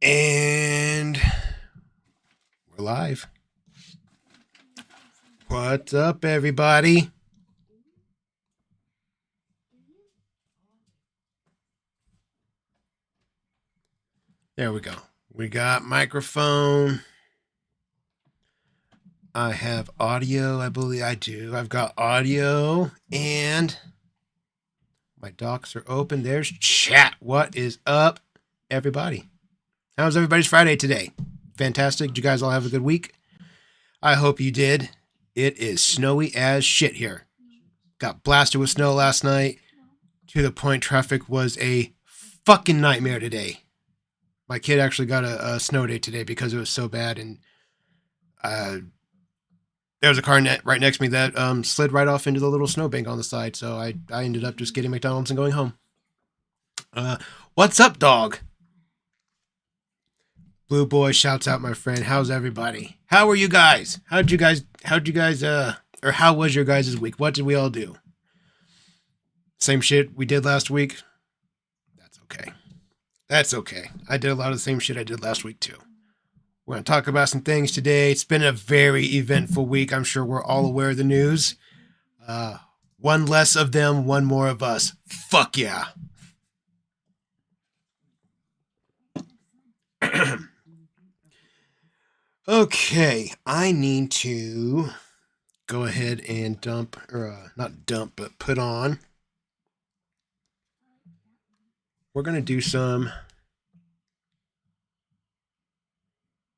And we're live. What's up, everybody? There we go. We got microphone. I have audio. I believe I do. I've got audio and my docs are open. There's chat. What is up, everybody? How's everybody's Friday today? Fantastic. Did you guys all have a good week? I hope you did. It is snowy as shit here. Got blasted with snow last night to the point traffic was a fucking nightmare today. My kid actually got a snow day today because it was so bad, and there was a car right next to me that slid right off into the little snowbank on the side, so I ended up just getting McDonald's and going home. What's up, dog? Blue Boy shouts out, my friend. How's everybody? How are you guys? How was your guys' week? What did we all do? Same shit we did last week? That's okay. That's okay. I did a lot of the same shit I did last week, too. We're going to talk about some things today. It's been a very eventful week. I'm sure we're all aware of the news. One less of them, one more of us. Fuck yeah. Okay, I need to go ahead and not dump, but put on. We're going to do some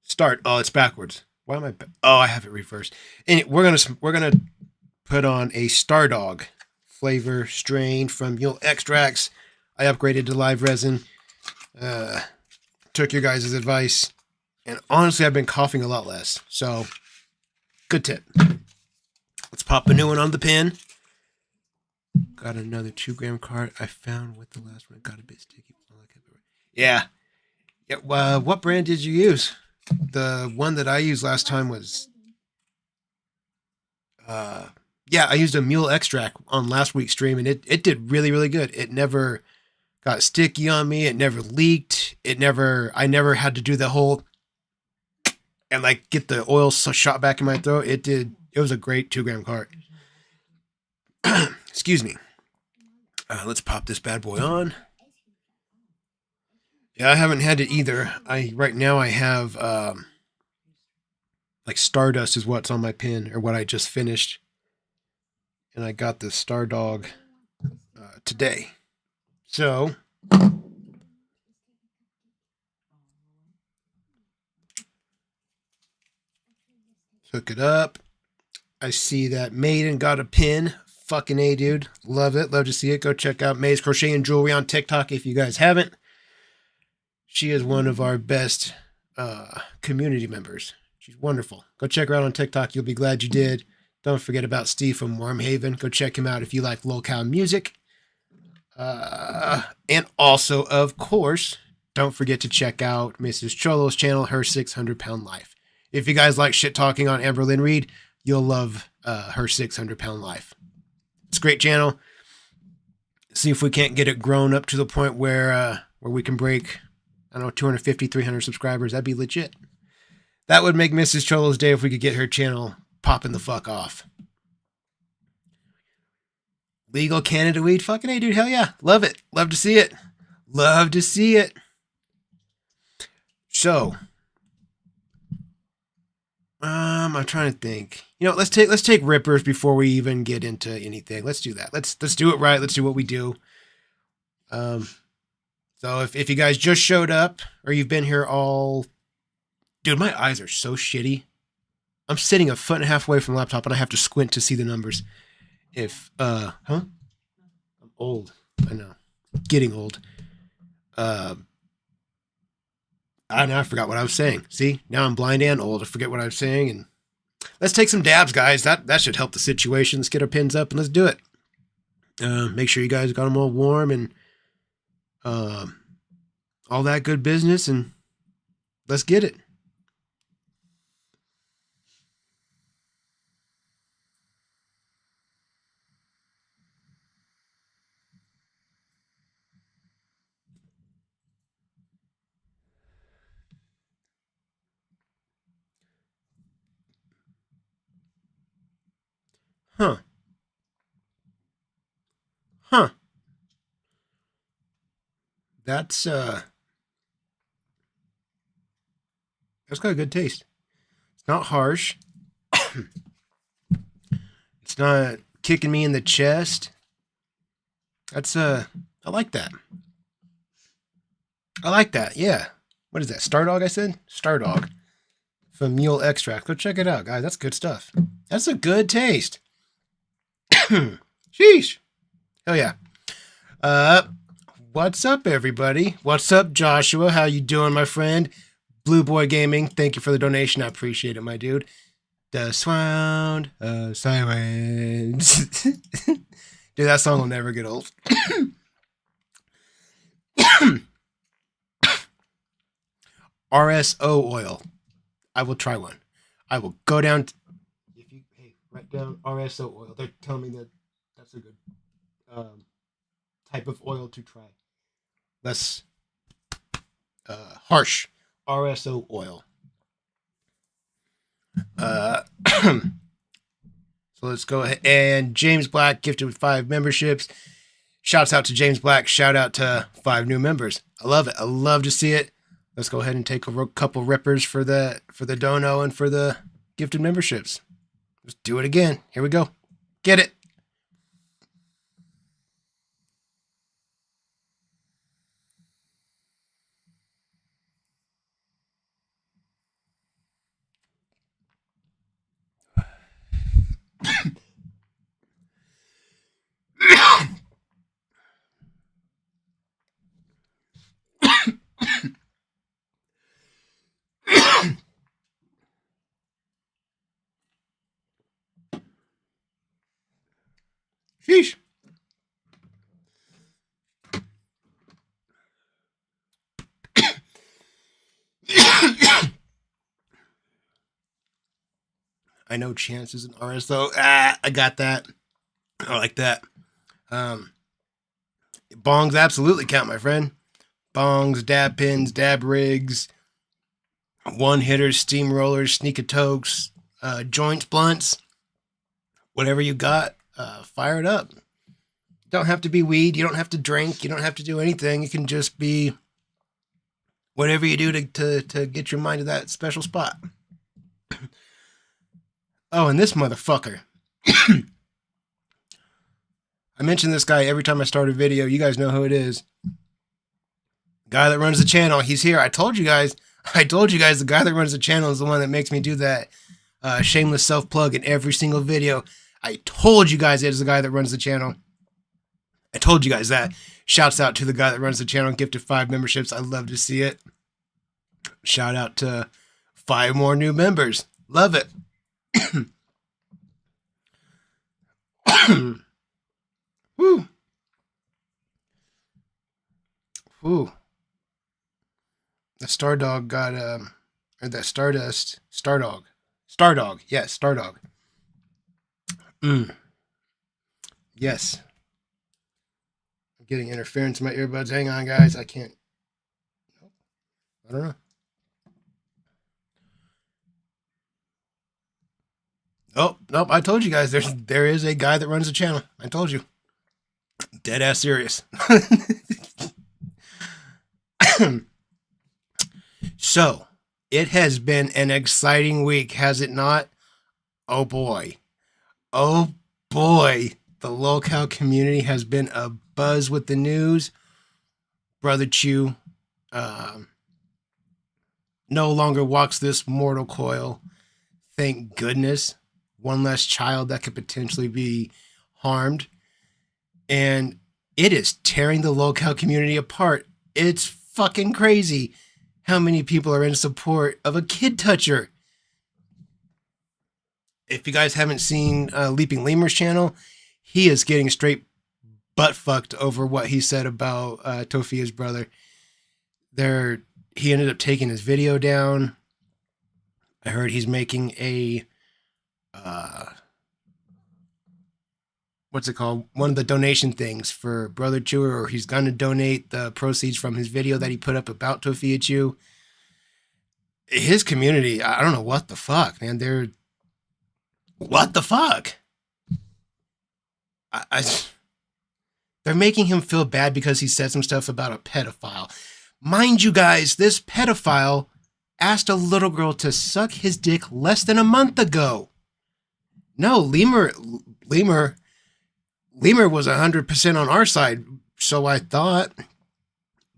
start. Oh, it's backwards. Why am I? Oh, I have it reversed. And we're gonna put on a Stardog flavor strain from Mule Extracts. I upgraded to live resin. Took your guys' advice, and honestly, I've been coughing a lot less. So, good tip. Let's pop a new one on the pin. Got another 2-gram card. I found with the last one. It got a bit sticky. Yeah. What brand did you use? The one that I used last time was, I used a mule extract on last week's stream, and it did really, really good. It never got sticky on me. It never leaked. I never had to do the whole and like get the oil shot back in my throat. It was a great 2-gram cart. Excuse me. Let's pop this bad boy on. Yeah, I haven't had it either. Right now I have like Stardust is what's on my pin, or what I just finished, and I got the Stardog today. So hook it up. I see that Maiden got a pin. Fucking A, dude. Love it. Love to see it. Go check out May's Crochet and Jewelry on TikTok if you guys haven't. She is one of our best community members. She's wonderful. Go check her out on TikTok. You'll be glad you did. Don't forget about Steve from Wormhaven. Go check him out if you like locale music. And also, of course, don't forget to check out Mrs. Cholo's channel, Her 600-Pound Life. If you guys like shit talking on Amber Lynn Reed, you'll love Her 600-Pound Life. It's a great channel. See if we can't get it grown up to the point where we can break, 250, 300 subscribers. That'd be legit. That would make Mrs. Cholo's day if we could get her channel popping the fuck off. Legal Canada weed. Fucking A, dude. Hell yeah. Love it. Love to see it. Love to see it. So, I'm trying to think. Let's take rippers before we even get into anything. Let's do that. Let's do it right. Let's do what we do. So if you guys just showed up or you've been here all, dude, my eyes are so shitty. I'm sitting a foot and a half away from the laptop and I have to squint to see the numbers. I'm old. I know. Getting old. I forgot what I was saying. See, now I'm blind and old. I forget what I was saying. And let's take some dabs, guys. That should help the situation. Let's get our pins up and let's do it. Make sure you guys got them all warm and all that good business, and let's get it. Huh. That's got a good taste. It's not harsh. It's not kicking me in the chest. That's I like that. I like that. Yeah. What is that? Stardog, I said? Stardog. From mule extract. Go check it out, guys. That's good stuff. That's a good taste. Sheesh. Hell yeah. What's up, everybody? What's up, Joshua? How you doing, my friend? Blue Boy Gaming, thank you for the donation. I appreciate it, my dude. The sound of sirens. Dude, that song will never get old. RSO oil. I will try one. I will go down. If you write down RSO oil. They're telling me that that's a good type of oil to try. Less harsh. RSO oil. So let's go ahead. And James Black gifted with 5 memberships. Shouts out to James Black. Shout out to 5 new members. I love it. I love to see it. Let's go ahead and take a couple rippers for the dono and for the gifted memberships. Let's do it again. Here we go. Get it. Sheesh. I know Chance is an RSO. I got that. I like that. Bongs absolutely count, my friend. Bongs, dab pins, dab rigs, one hitters, steamrollers, sneakatokes, joints, blunts, whatever you got, fire it up. Don't have to be weed. You don't have to drink. You don't have to do anything. It can just be whatever you do to get your mind to that special spot. Oh, and this motherfucker. I mention this guy every time I start a video. You guys know who it is. Guy that runs the channel. He's here. I told you guys the guy that runs the channel is the one that makes me do that shameless self-plug in every single video. I told you guys it is the guy that runs the channel. I told you guys that. Shouts out to the guy that runs the channel. Gifted 5 memberships. I love to see it. Shout out to 5 more new members. Love it. Woo. Woo. The Stardog got or that Stardust Stardog. Yes, Stardog. Yes. I'm getting interference in my earbuds. Hang on, guys. I can't. I don't know. Oh, nope. I told you guys there is a guy that runs the channel. I told you. Dead ass serious. So, it has been an exciting week, has it not? Oh boy. Oh boy. The locale community has been a buzz with the news. Brother Chu no longer walks this mortal coil. Thank goodness. One less child that could potentially be harmed. And it is tearing the locale community apart. It's fucking crazy how many people are in support of a kid toucher. If you guys haven't seen Leaping Lemur's channel, he is getting straight butt fucked over what he said about Tophia's brother. He ended up taking his video down. I heard he's making a what's it called? One of the donation things for Brother Chu, or he's going to donate the proceeds from his video that he put up about Tophia Chu. His community, I don't know what the fuck, man. What the fuck? They're making him feel bad because he said some stuff about a pedophile. Mind you guys, this pedophile asked a little girl to suck his dick less than a month ago. No, Lemur was 100% on our side, so I thought.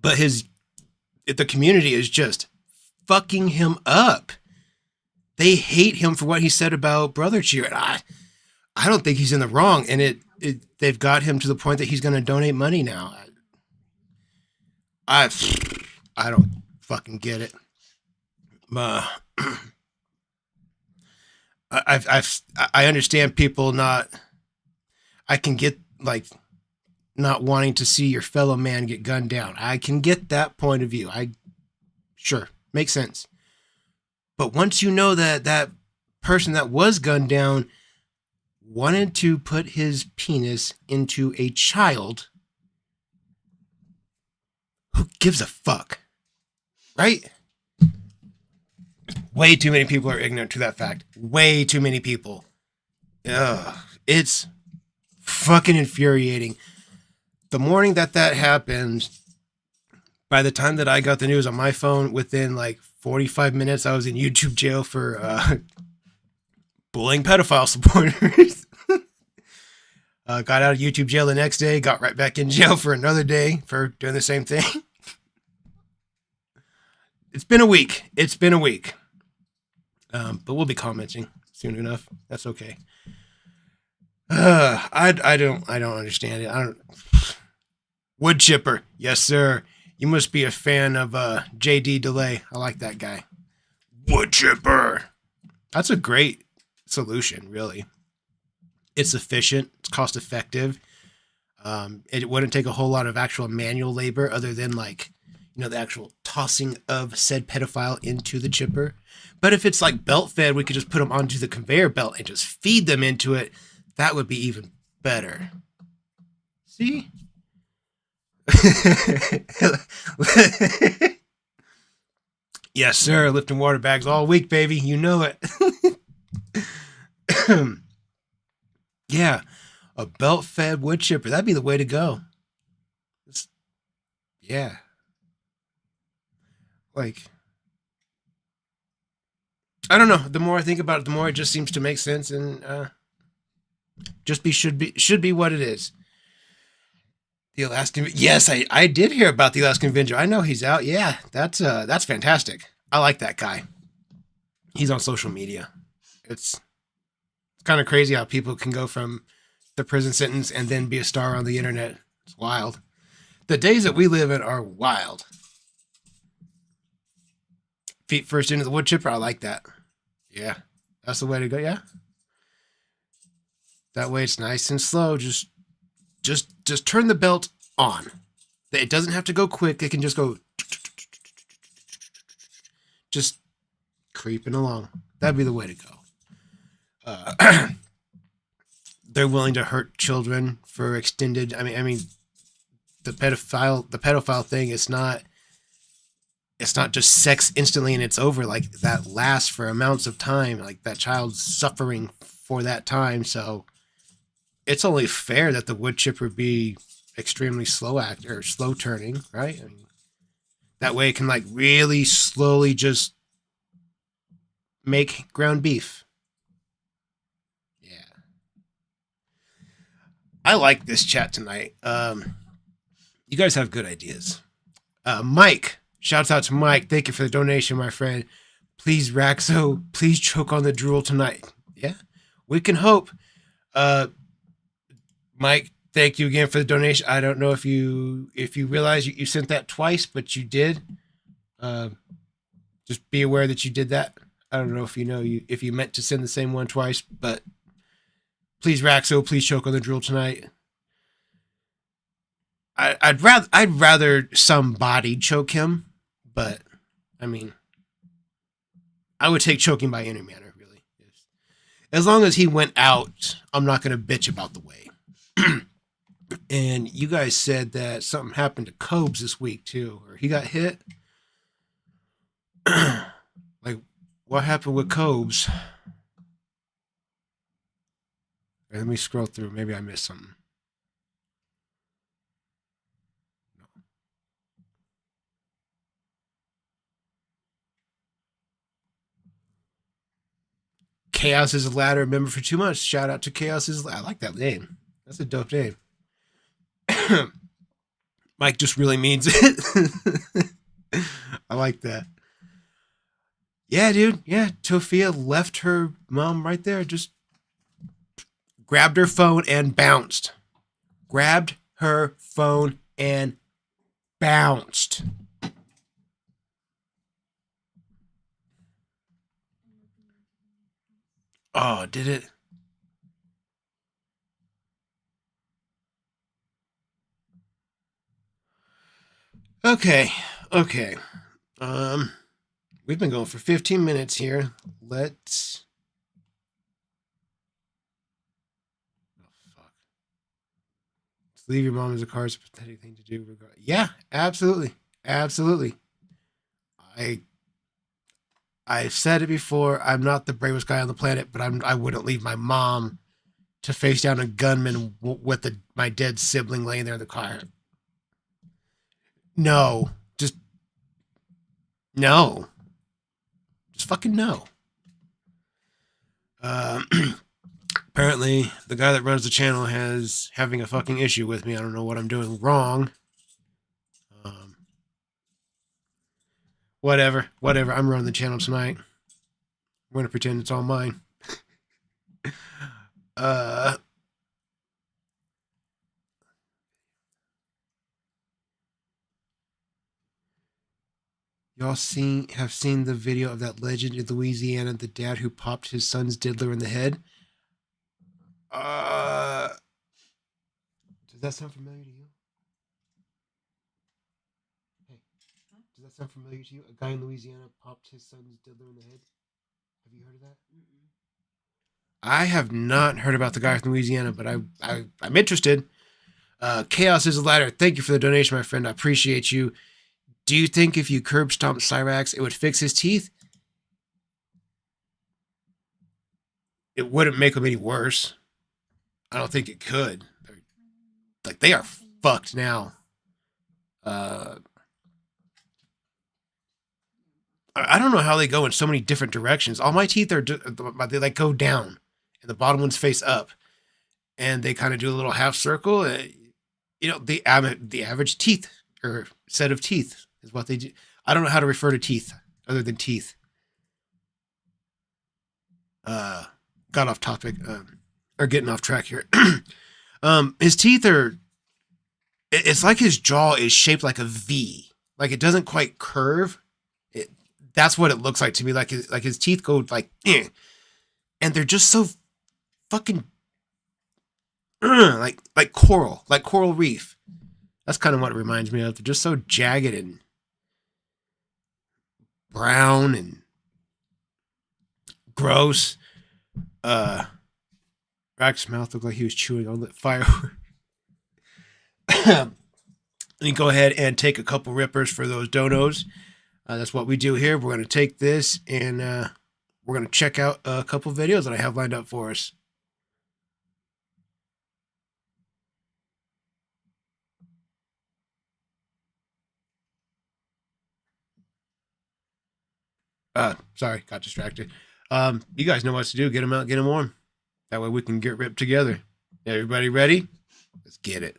But the community is just fucking him up. They hate him for what he said about Brother Cheer. And I don't think he's in the wrong. And they've got him to the point that he's going to donate money now. I don't fucking get it. I understand people not. I can get like not wanting to see your fellow man get gunned down. I can get that point of view. Sure, makes sense. But once you know that person that was gunned down wanted to put his penis into a child, who gives a fuck? Right? Way too many people are ignorant to that fact. Way too many people. Ugh, it's fucking infuriating. The morning that happened, by the time that I got the news on my phone, within like 45 minutes, I was in YouTube jail for bullying pedophile supporters. Got out of YouTube jail the next day, got right back in jail for another day for doing the same thing. It's been a week. But we'll be commenting soon enough. That's okay. I don't understand it. Wood chipper. Yes, sir. You must be a fan of JD Delay. I like that guy. Wood chipper. That's a great solution, really. It's efficient. It's cost effective. It wouldn't take a whole lot of actual manual labor other than like, the actual tossing of said pedophile into the chipper. But if it's like belt fed, we could just put them onto the conveyor belt and just feed them into it. That would be even better. See? Yes, sir. Lifting water bags all week, baby. You know it. Yeah. A belt fed wood chipper. That'd be the way to go. Yeah. Like, I don't know. The more I think about it, the more it just seems to make sense, and should be what it is. The Alaskan. Yes, I did hear about the Alaskan Avenger. I know he's out. Yeah, that's fantastic. I like that guy. He's on social media. It's kind of crazy how people can go from the prison sentence and then be a star on the internet. It's wild. The days that we live in are wild. Feet first into the wood chipper. I like that. Yeah, that's the way to go. Yeah. That way it's nice and slow. Just turn the belt on. It doesn't have to go quick. It can just go just creeping along. That'd be the way to go. They're willing to hurt children for extended. I mean, the pedophile thing. It's not just sex instantly and it's over. Like that lasts for amounts of time. Like that child's suffering for that time. So it's only fair that the wood chipper be extremely slow turning, right? I mean, that way it can like really slowly just make ground beef. Yeah. I like this chat tonight. You guys have good ideas. Mike. Shouts out to Mike. Thank you for the donation, my friend. Please, Raxo, please choke on the drool tonight. Yeah, we can hope. Mike, thank you again for the donation. I don't know if you realize you sent that twice, but you did. Just be aware that you did that. I don't know if if you meant to send the same one twice, but please, Raxo, please choke on the drool tonight. I'd rather somebody choke him, but I mean, I would take choking by any manner, really. As long as he went out, I'm not going to bitch about the way. And you guys said that something happened to Cobes this week too, or he got hit. Like, what happened with Cobes? Let me scroll through. Maybe I missed something. Chaos is a ladder. Remember for 2 months. Shout out to Chaos is. I like that name. That's a dope name. Mike just really means it. I like that. Yeah, dude. Yeah, Tophia left her mom right there. Just grabbed her phone and bounced. Grabbed her phone and bounced. Oh, did it? Okay. Okay. We've been going for 15 minutes here. Let's. Oh, fuck. Let's leave your mom as a car is a pathetic thing to do. Yeah, absolutely. Absolutely. I've said it before. I'm not the bravest guy on the planet, but I wouldn't leave my mom to face down a gunman with my dead sibling laying there in the car. No. Just. No. Just fucking no. Apparently, the guy that runs the channel has having a fucking issue with me. I don't know what I'm doing wrong. Whatever. I'm running the channel tonight. We're gonna pretend it's all mine. Y'all have seen the video of that legend in Louisiana, the dad who popped his son's diddler in the head? Does that sound familiar to you? Hey, does that sound familiar to you? A guy in Louisiana popped his son's diddler in the head? Have you heard of that? I have not heard about the guy from Louisiana, but I'm interested. Chaos is a ladder. Thank you for the donation, my friend. I appreciate you. Do you think if you curb stomped Cyrax, it would fix his teeth? It wouldn't make them any worse. I don't think it could. They are fucked now. I don't know how they go in so many different directions. All my teeth they like go down, and the bottom ones face up, and they kind of do a little half circle. The average teeth or set of teeth is what they do. I don't know how to refer to teeth other than teeth. Got off topic, or getting off track here. His teeth are. It's like his jaw is shaped like a V. Like it doesn't quite curve. That's what it looks like to me. Like his teeth go like, and they're just so fucking like coral reef. That's kind of what it reminds me of. They're just so jagged and brown and gross. Rack's mouth looked like he was chewing on lit firework. Let me go ahead and take a couple rippers for those donos. That's what we do here. We're going to take this and we're going to check out a couple videos that I have lined up for us. Sorry, got distracted. You guys know what to do. Get them out, get them warm. That way we can get ripped together. Everybody ready? Let's get it.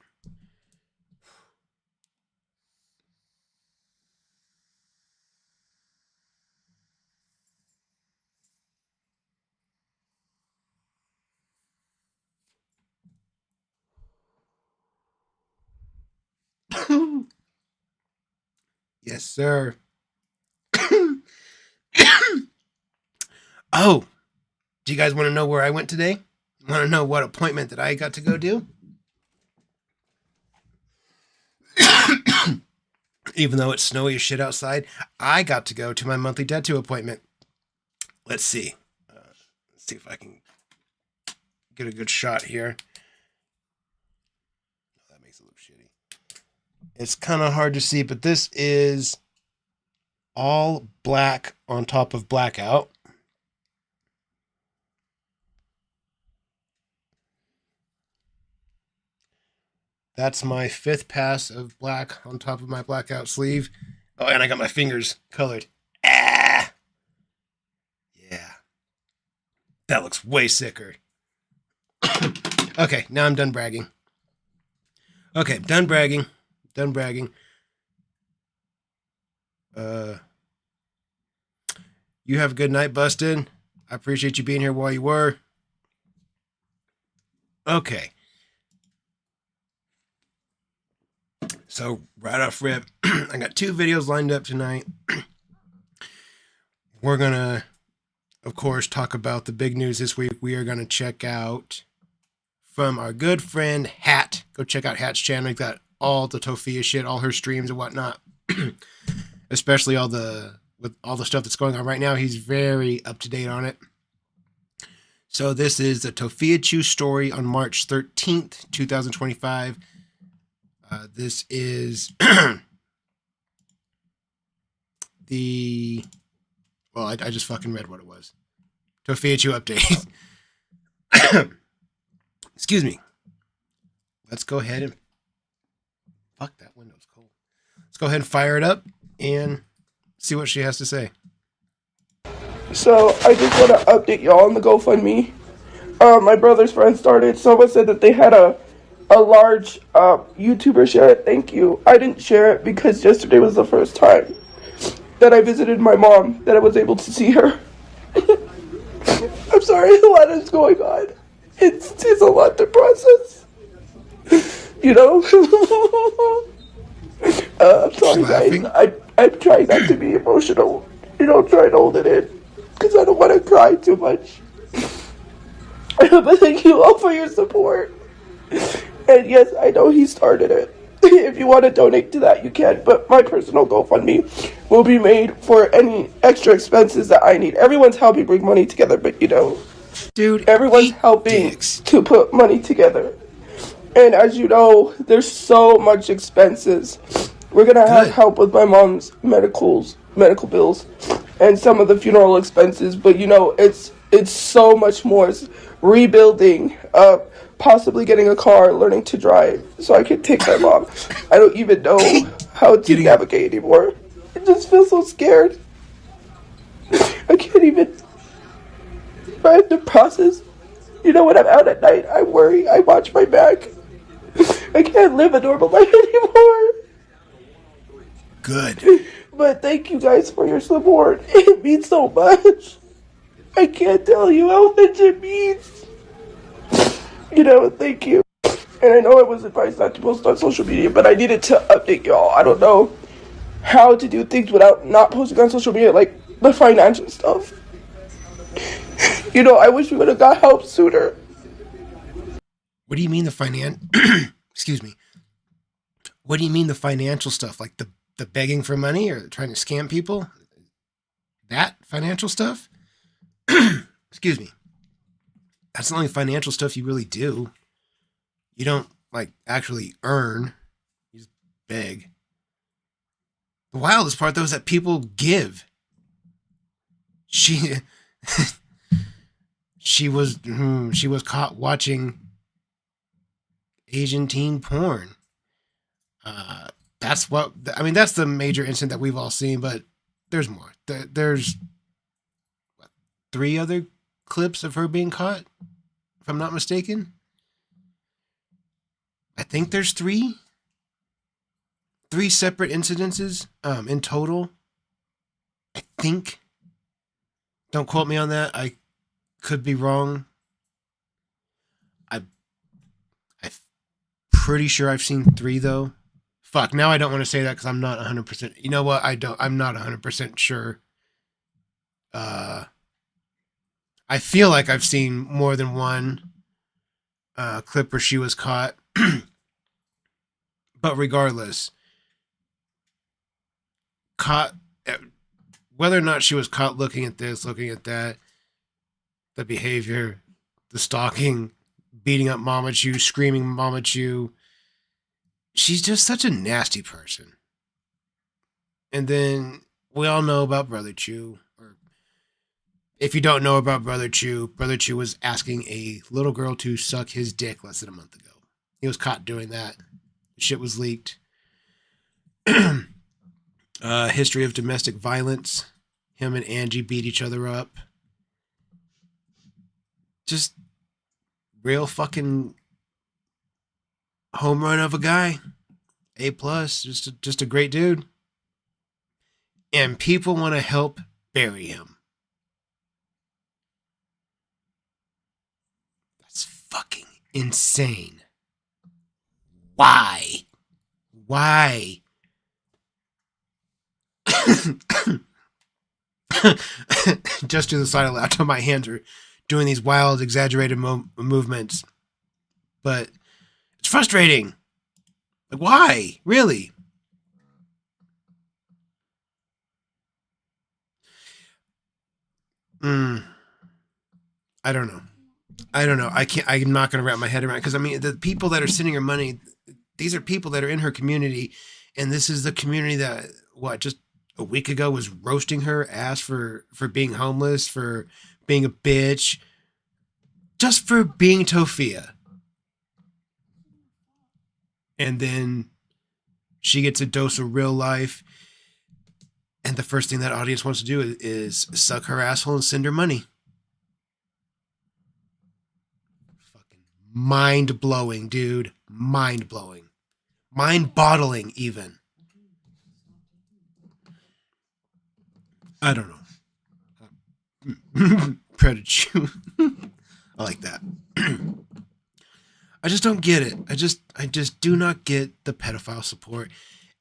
Yes, sir. Oh, do you guys want to know where I went today? Want to know what appointment that I got to go do? Even though it's snowy as shit outside, I got to go to my monthly tattoo appointment. Let's see. Let's see if I can get a good shot here. Oh, that makes it look shitty. It's kind of hard to see, but this is all black on top of blackout. That's my 5th pass of black on top of my blackout sleeve. Oh, and I got my fingers colored. Ah! Yeah. That looks way sicker. Okay, now I'm done bragging. Okay, done bragging. Done bragging. You have a good night, Bustin. I appreciate you being here while you were. Okay. So, right off rip, I got 2 videos lined up tonight. We're going to, of course, talk about the big news this week. We are going to check out from our good friend Hat. Go check out Hat's channel. He's got all the Tophia shit, all her streams and whatnot. Especially with all the stuff that's going on right now. He's very up to date on it. So this is the Tophia Chu story on March 13th, 2025. This is I just fucking read what it was. Tophia Chu update. Excuse me. Let's go ahead and... Fuck, that window's cold. Let's go ahead and fire it up and see what she has to say. So, I just want to update y'all on the GoFundMe. My brother's friend started. Someone said that they had a large YouTuber share it. Thank you. I didn't share it because yesterday was the first time that I visited my mom, that I was able to see her. I'm sorry, a lot is going on. It's a lot to process. You know? I'm sorry, guys. I'm trying not to be emotional. You know, trying to hold it in. Because I don't want to cry too much. But thank you all for your support. And yes, I know he started it. If you want to donate to that, you can. But my personal GoFundMe will be made for any extra expenses that I need. Everyone's helping bring money together, but you know, dude, everyone's helping to put money together. And as you know, there's so much expenses. We're gonna have help with my mom's medical bills and some of the funeral expenses. But you know, it's so much more. It's rebuilding, possibly getting a car, learning to drive so I can take my mom. I don't even know how to navigate anymore. I just feel so scared. I can't even. I have to process. You know, when I'm out at night, I worry. I watch my back. I can't live a normal life anymore. Good. But thank you guys for your support. It means so much. I can't tell you how much it means. You know, thank you. And I know I was advised not to post on social media, but I needed to update y'all. I don't know how to do things without not posting on social media, like the financial stuff. You know, I wish we would have got help sooner. What do you mean excuse me. What do you mean the financial stuff? Like the begging for money or trying to scam people? That financial stuff? Excuse me. That's the only financial stuff you really do. You don't, like, actually earn. You just beg. The wildest part, though, is that people give. She was caught watching Asian teen porn. That's the major incident that we've all seen, but there's more. There's 3 other clips of her being caught, if I'm not mistaken. I think there's 3 separate incidences in total. I think. Don't quote me on that. I could be wrong. I'm pretty sure I've seen 3 though. Fuck, now I don't want to say that because I'm not 100%. You know what? I'm not 100% sure. I feel like I've seen more than one clip where she was caught. But regardless, whether or not she was caught looking at this, looking at that, the behavior, the stalking, beating up Mama Chu, screaming Mama Chu, she's just such a nasty person. And then we all know about Brother Chu. If you don't know about Brother Chu was asking a little girl to suck his dick less than a month ago. He was caught doing that. Shit was leaked. History of domestic violence. Him and Angie beat each other up. Just real fucking home run of a guy. A plus, just a great dude. And people want to help bury him. That's fucking insane. Why? Why? Just to the side of the laptop, my hands are doing these wild, exaggerated movements. But it's frustrating. Like, why? Really? I don't know. I'm not going to wrap my head around it, because I mean, the people that are sending her money, these are people that are in her community, and this is the community that just a week ago was roasting her ass for being homeless, for being a bitch, just for being Tophia. And then she gets a dose of real life, and the first thing that audience wants to do is suck her asshole and send her money. Fucking mind-blowing, dude. Mind-blowing. Mind-boggling, even. I don't know. Petition. I like that. I just don't get it. I just do not get the pedophile support.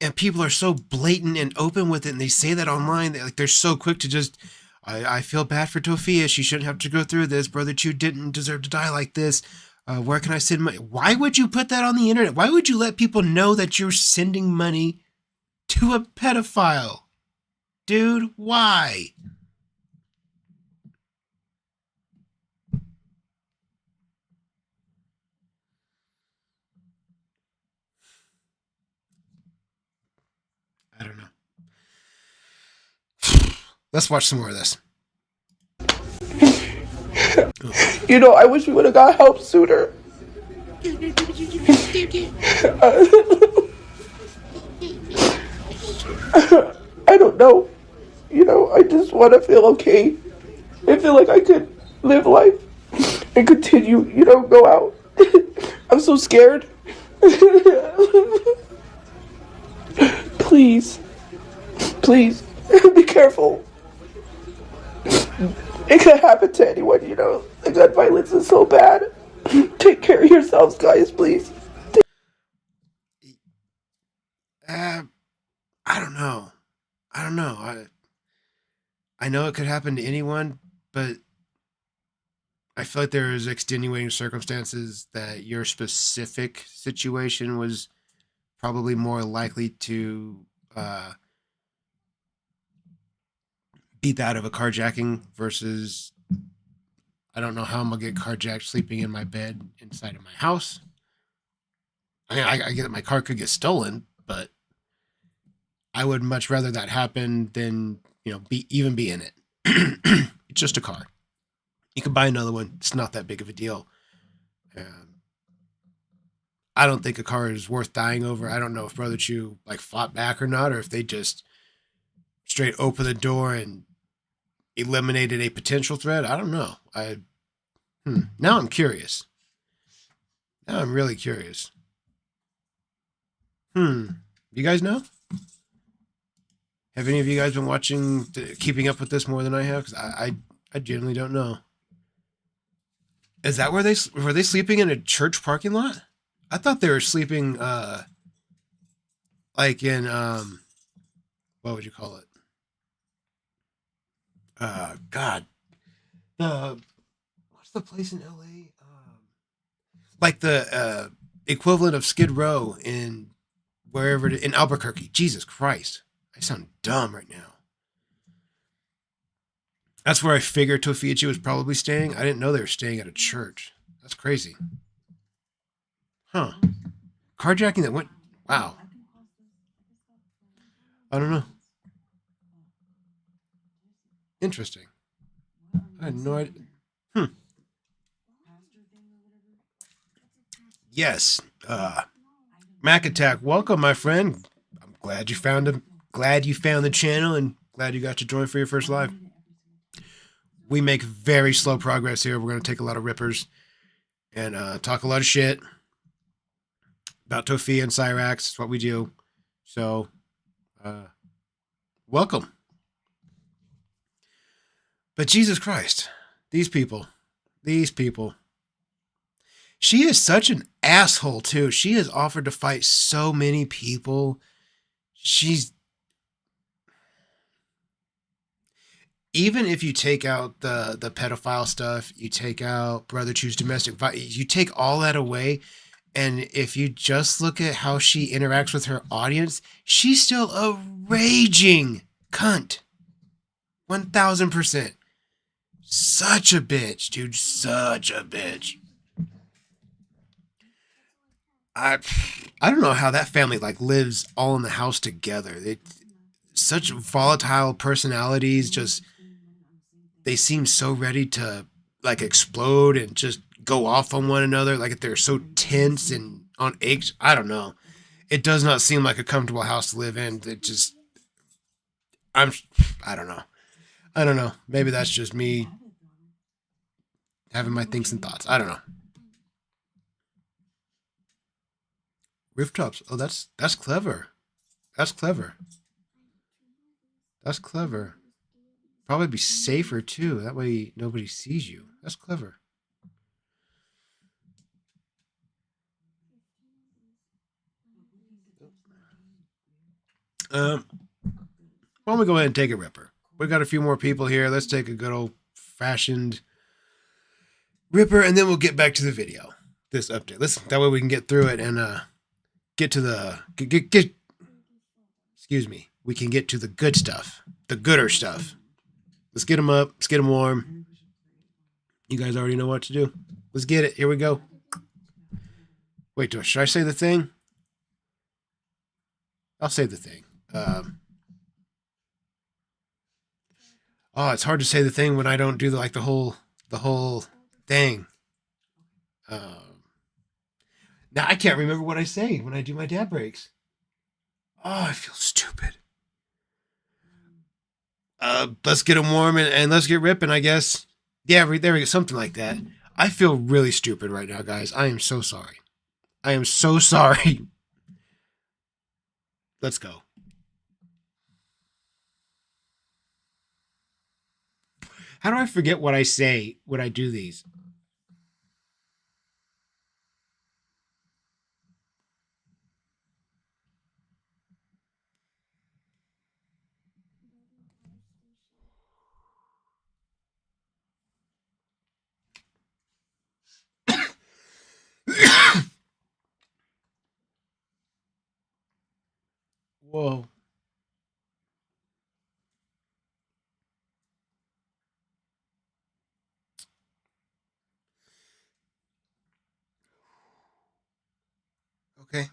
And people are so blatant and open with it, and they say that online. They're so quick to just, I feel bad for Tophia. She shouldn't have to go through this. Brother Chu didn't deserve to die like this. Where can I send money? Why would you put that on the internet? Why would you let people know that you're sending money to a pedophile? Dude, why? I don't know. Let's watch some more of this. You know, I wish we would have got help sooner. I don't know. You know, I just want to feel okay. I feel like I could live life and continue, you know, go out. I'm so scared. Please, be careful. It could happen to anyone, you know. The gun violence is so bad. Take care of yourselves, guys, please. I don't know. I know it could happen to anyone, but I feel like there is extenuating circumstances that your specific situation was probably more likely to be that of a carjacking versus, I don't know how I'm gonna get carjacked sleeping in my bed inside of my house. I mean, I get that my car could get stolen, but I would much rather that happen than, you know, be in it. It's just a car. You can buy another one. It's not that big of a deal. I don't think a car is worth dying over. I don't know if Brother Chu fought back or not, or if they just straight opened the door and eliminated a potential threat. I don't know. Now I'm curious. Now I'm really curious. You guys know? Have any of you guys been watching, keeping up with this more than I have? Because I genuinely don't know. Is that were they sleeping in a church parking lot? I thought they were sleeping like in what would you call it? God, what's the place in LA? Like the equivalent of Skid Row in wherever in Albuquerque. Jesus Christ, I sound dumb right now. That's where I figured Tophia Chu was probably staying. I didn't know they were staying at a church. That's crazy. Huh. Carjacking that went... Wow. I don't know. Interesting. I had no idea. Yes. Mac Attack, welcome, my friend. I'm glad you found him. Glad you found the channel and glad you got to join for your first live. We make very slow progress here. We're going to take a lot of rippers and talk a lot of shit about Tophia and Cyrax. It's what we do. So, welcome. But Jesus Christ, these people. She is such an asshole, too. She has offered to fight so many people. Even if you take out the pedophile stuff, you take out Brother Chu's domestic violence, you take all that away, and if you just look at how she interacts with her audience, she's still a raging cunt. 1000%. Such a bitch, dude. Such a bitch. I don't know how that family like lives all in the house together. Such volatile personalities. Just they seem so ready to like explode and just go off on one another. Like they're so tense and on eggs. I don't know. It does not seem like a comfortable house to live in. I don't know. I don't know. Maybe that's just me having my thinks and thoughts. I don't know. Rooftops. Oh, that's clever. That's clever. That's clever. Probably be safer too. That way nobody sees you. That's clever. Why don't we go ahead and take a ripper? We got a few more people here. Let's take a good old fashioned ripper, and then we'll get back to the video. This update. Listen, that way we can get through it and get to the excuse me. We can get to the good stuff, the gooder stuff. Let's get them up. Let's get them warm. You guys already know what to do. Let's get it. Here we go. Wait, should I say the thing? I'll say the thing. Oh, it's hard to say the thing when I don't do the whole thing. Now I can't remember what I say when I do my dad breaks. Oh, I feel stupid. Let's get them warm and let's get ripping, I guess. Yeah, there we go. Something like that. I feel really stupid right now, guys. I am so sorry. I am so sorry. Let's go. How do I forget what I say when I do these? Whoa. Okay.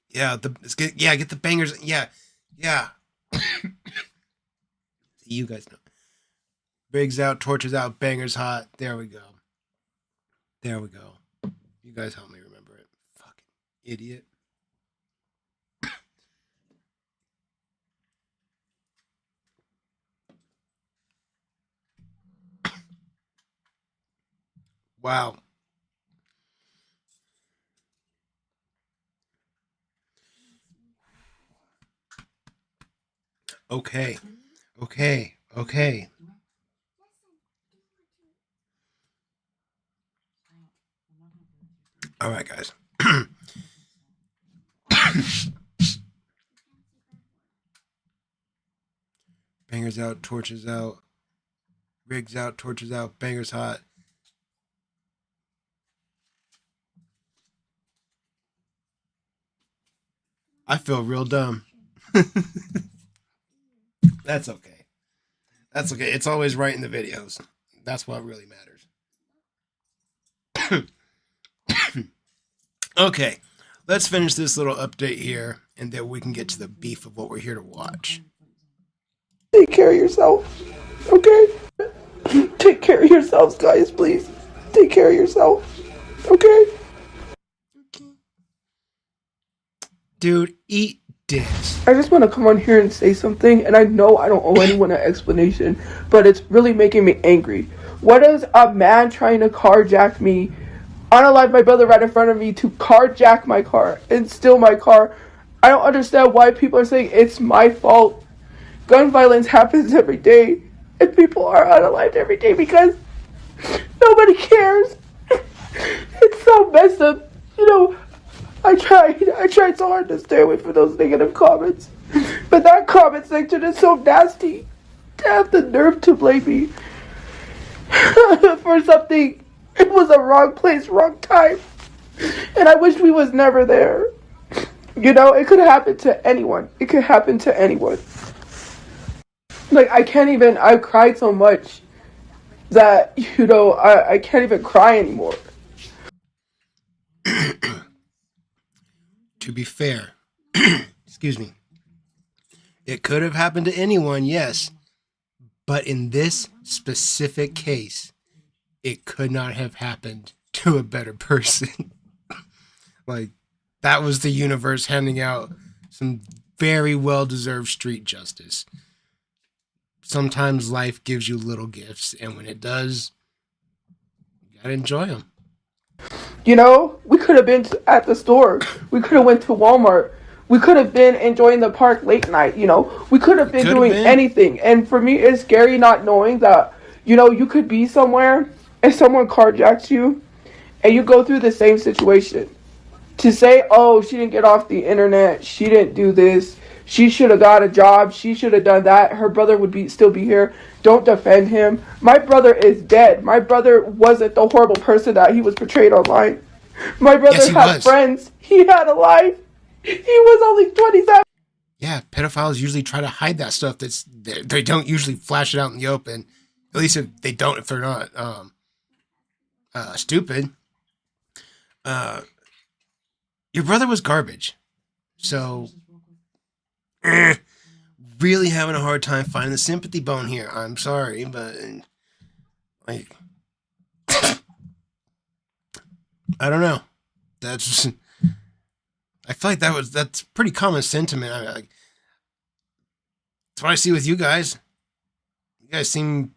Yeah, get the bangers. Yeah. You guys know. Rigs out, torches out, bangers hot. There we go. You guys help me remember it. Fucking idiot. Wow. Okay. All right, guys. Bangers out, torches out. Rigs out, torches out, bangers hot. I feel real dumb. That's okay. It's always right in the videos. That's what really matters. Okay, let's finish this little update here, and then we can get to the beef of what we're here to watch. Take care of yourself, okay? Take care of yourselves, guys, please. Take care of yourself, okay? Dude, eat dicks. I just want to come on here and say something, and I know I don't owe anyone an explanation, but it's really making me angry. What is a man trying to carjack me, unalive my brother right in front of me, to carjack my car and steal my car? I don't understand why people are saying it's my fault. Gun violence happens every day, and people are unalived every day because nobody cares. It's so messed up. You know, I tried so hard to stay away from those negative comments. But that comment section is so nasty. To have the nerve to blame me for something. It was a wrong place, wrong time. And I wish we was never there. You know, it could happen to anyone. It could happen to anyone. Like, I cried so much that, you know, I can't even cry anymore. To be fair, excuse me, it could have happened to anyone, yes, but in this specific case, it could not have happened to a better person. Like, that was the universe handing out some very well-deserved street justice. Sometimes life gives you little gifts, and when it does, you gotta enjoy them. You know, we could have been at the store. We could have went to Walmart. We could have been enjoying the park late night, you know. We could have been doing anything. And for me, it's scary not knowing that, you know, you could be somewhere and someone carjacks you and you go through the same situation. To say, oh, she didn't get off the internet. She didn't do this. She should have got a job. She should have done that. Her brother would still be here. Don't defend him. My brother is dead. My brother wasn't the horrible person that he was portrayed online. My brother had friends. He had a life. He was only 27. Yeah, pedophiles usually try to hide that stuff. They don't usually flash it out in the open. At least if they're not stupid. Your brother was garbage. So really having a hard time finding the sympathy bone here. I'm sorry, but like, I don't know. That's I feel like that's pretty common sentiment. That's what I see with you guys. You guys seem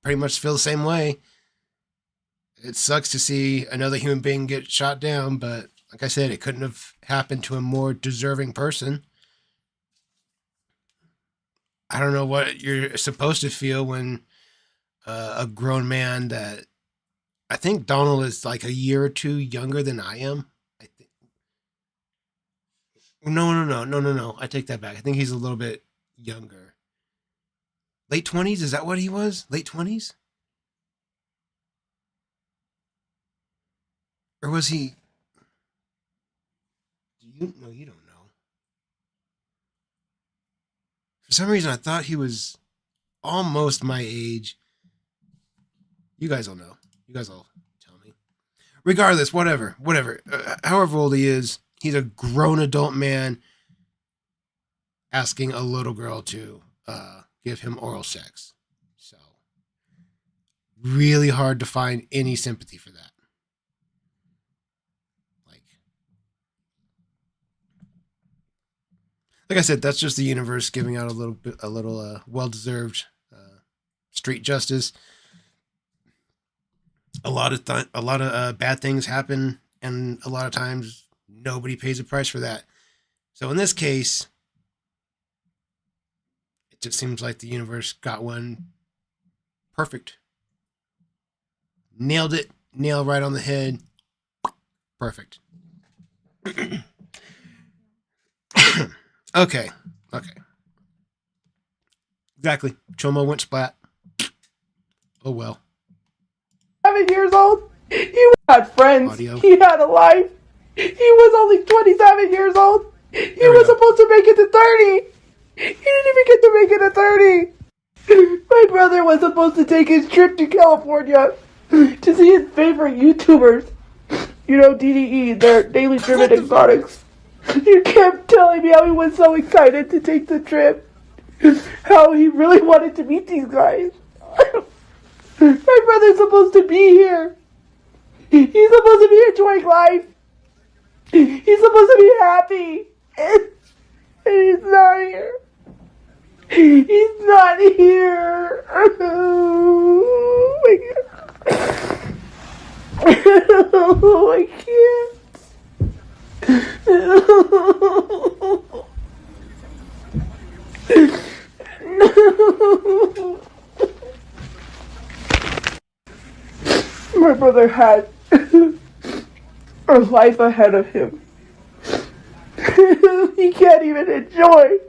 pretty much feel the same way. It sucks to see another human being get shot down, but like I said, it couldn't have happened to a more deserving person. I don't know what you're supposed to feel when a grown man that I think Donald is like a year or two younger than I am. I think. No. I take that back. I think he's a little bit younger. Late 20s? Is that what he was? Late 20s? Or was he? No, you don't know. For some reason, I thought he was almost my age. You guys will know. You guys will tell me. Regardless, whatever. However old he is, he's a grown adult man asking a little girl to give him oral sex. So, really hard to find any sympathy for that. Like I said, that's just the universe giving out a little well-deserved street justice. A lot of bad things happen, and a lot of times nobody pays a price for that. So in this case, it just seems like the universe got one perfect. Nailed it. Nail right on the head. Perfect. Okay. Exactly. Chomo went splat. Oh well. 7 years old. He had friends. Audio. He had a life. He was only 27 years old. He was supposed to make it to 30. He didn't even get to make it to 30. My brother was supposed to take his trip to California to see his favorite YouTubers. You know, DDE, their Daily Driven Exotics. He kept telling me how he was so excited to take the trip. How he really wanted to meet these guys. My brother's supposed to be here. He's supposed to be enjoying life. He's supposed to be happy. And And he's not here. He's not here. Oh my God. Oh, I can't. My brother had a life ahead of him. He can't even enjoy.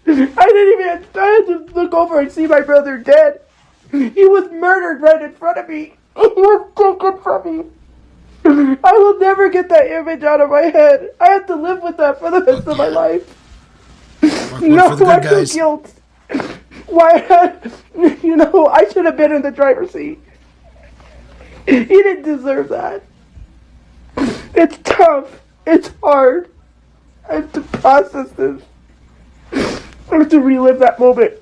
I had to look over and see my brother dead. He was murdered right in front of me. He was taken from me. I will never get that image out of my head. I have to live with that for the rest of my life. No, I feel guilt. Why? I should have been in the driver's seat. He didn't deserve that. It's tough. It's hard. I have to process this. I have to relive that moment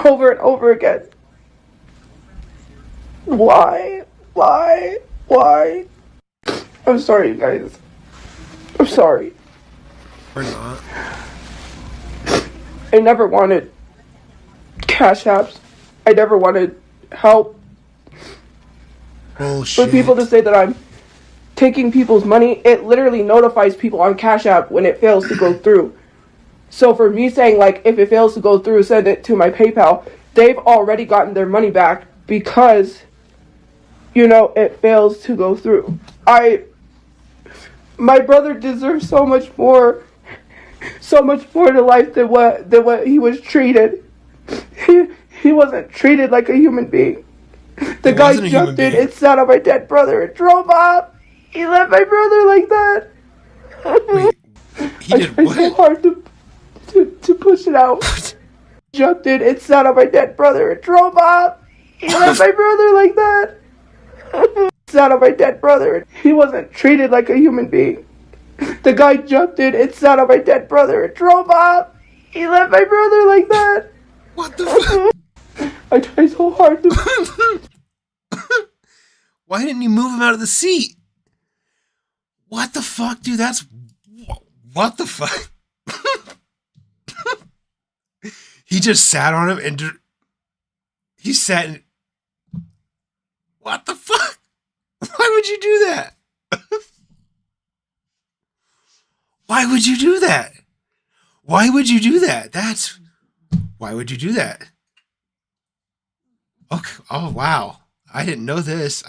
over and over again. Why? I'm sorry, you guys. I'm sorry. Or not. I never wanted cash apps. I never wanted help. Bullshit. For people to say that I'm taking people's money, it literally notifies people on Cash App when it fails to go through. So for me saying, like, if it fails to go through, send it to my PayPal, they've already gotten their money back because, it fails to go through. My brother deserves so much more to life than what he was treated. He wasn't treated like a human being. The guy jumped in and sat on my dead brother and drove off. He left my brother like that. Wait, he did what? I tried so hard to push it out. Jumped in and sat on my dead brother and drove off. He left my brother like that. Sat on my dead brother. He wasn't treated like a human being. The guy jumped in and sat on my dead brother and drove off. He left my brother like that. What the fuck? I tried so hard to... Why didn't you move him out of the seat? What the fuck, dude? What the fuck? He just sat on him and he sat in... What the fuck? Why would you do that? Why would you do that? Why would you do that? Why would you do that? Okay. Oh, wow. I didn't know this.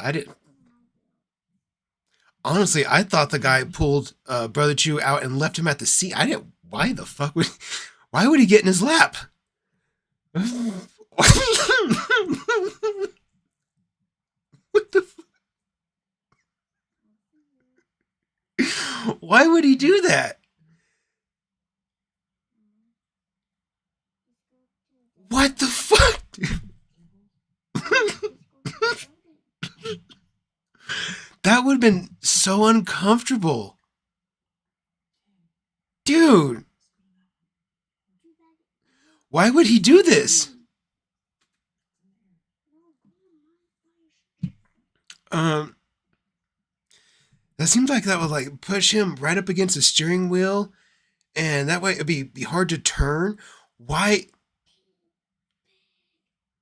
Honestly, I thought the guy pulled Brother Chu out and left him at the seat. Why the fuck why would he get in his lap? What the fuck? Why would he do that? What the fuck? That would have been so uncomfortable. Dude. Why would he do this? That seems like that would like push him right up against the steering wheel, and that way it'd be hard to turn. Why?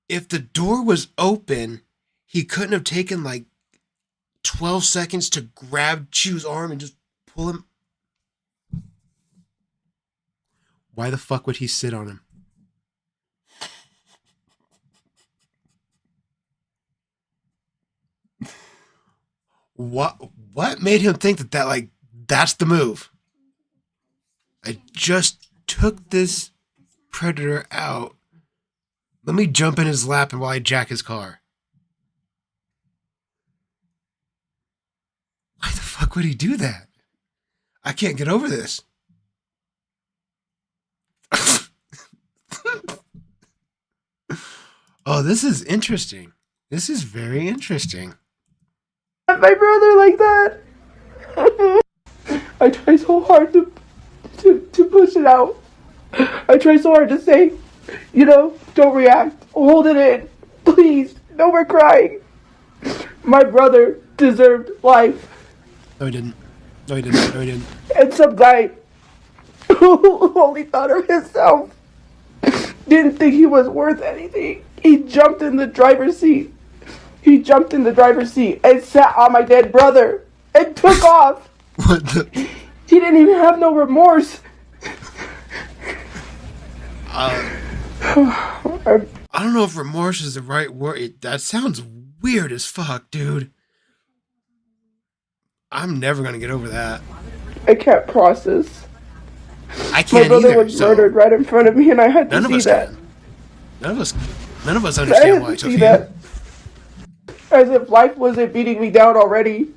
If the door was open, he couldn't have taken like 12 seconds to grab Chu's arm and just pull him. Why the fuck would he sit on him? What made him think that that's the move? I just took this predator out. Let me jump in his lap and while I jack his car. Why the fuck would he do that? I can't get over this. Oh, this is interesting. This is very interesting. My brother like that. I try so hard to push it out. I try so hard to say, don't react. Hold it in. Please. No more crying. My brother deserved life. No, he didn't. No, he didn't. No, he didn't. And some guy who only thought of himself, didn't think he was worth anything. He jumped in the driver's seat. He jumped in the driver's seat and sat on my dead brother and took off. What the? He didn't even have no remorse. I don't know if remorse is the right word. That sounds weird as fuck, dude. I'm never gonna get over that. I can't process. I can't My brother either. was murdered right in front of me, and I had to see that. None of us understand why. See that. As if life wasn't beating me down already.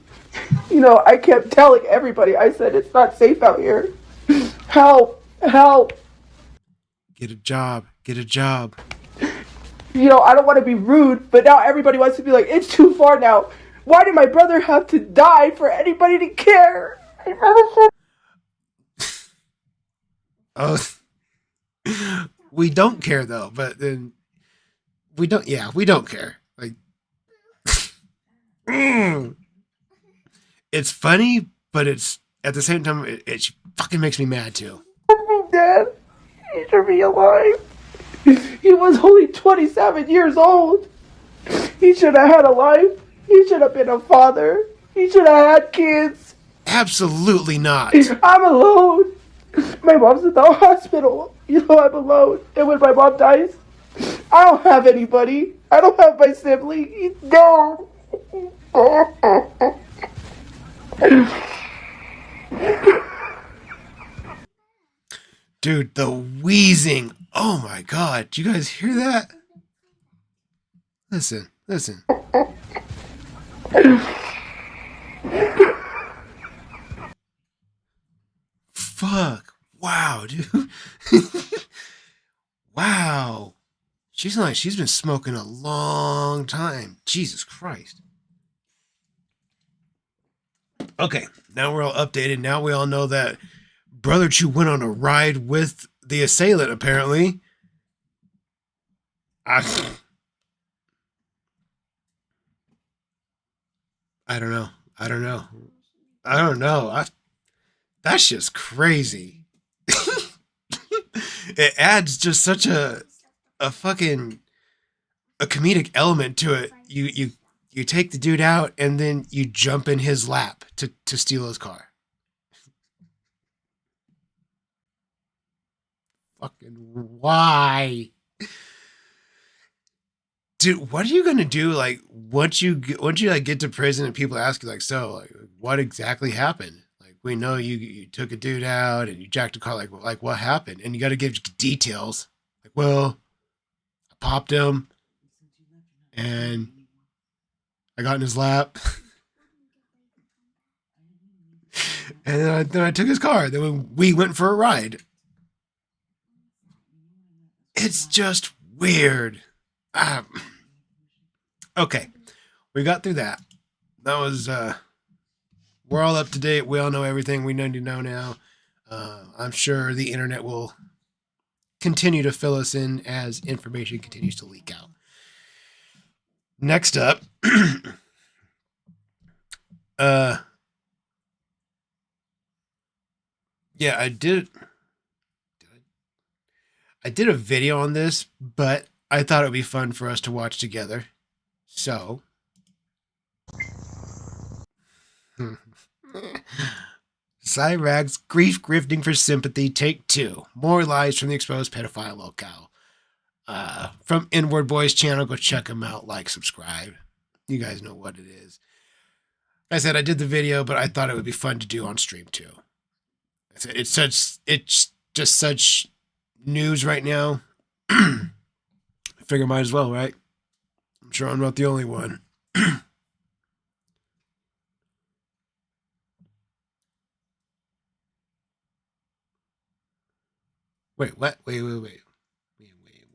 You know, I kept telling everybody. I said, it's not safe out here. Help. Help. Get a job. Get a job. You know, I don't want to be rude, but now everybody wants to be like, it's too far now. Why did my brother have to die for anybody to care? Oh, we don't care though, but then we don't care. Like, it's funny, but it's at the same time, it fucking makes me mad too. Dad, he should be alive. He was only 27 years old. He should have had a life. He should have been a father. He should have had kids. Absolutely not. I'm alone. My mom's in the hospital. You know, I'm alone. And when my mom dies, I don't have anybody. I don't have my sibling. He's gone. Dude, the wheezing. Oh my god. Do you guys hear that? Listen. Fuck. Wow, dude. Wow. She's been smoking a long time. Jesus Christ. Okay, now we're all updated. Now we all know that Brother Chu went on a ride with the assailant, apparently. I don't know. That's just crazy. It adds just such a fucking a comedic element to it. You take the dude out and then you jump in his lap to steal his car. Fucking why? Dude, what are you gonna do? Like once you like get to prison and people ask you like, so like, what exactly happened? Like we know you took a dude out and you jacked a car. Like what happened? And you got to give details. Like, well, I popped him and I got in his lap, and then I took his car. Then we went for a ride. It's just weird. Okay, we got through that. That was we're all up to date. We all know everything we need to know now. I'm sure the internet will continue to fill us in as information continues to leak out. Next up, yeah, I did a video on this, but I thought it would be fun for us to watch together. So, Cyrax grifting for sympathy, take 2. More lies from the exposed pedophile locale. From Inward Boys channel, go check them out. Like, subscribe. You guys know what it is. Like I said, I did the video, but I thought it would be fun to do on stream too. It's just such news right now. I figure might as well, right? I'm sure I'm not the only one. Wait, what? Wait.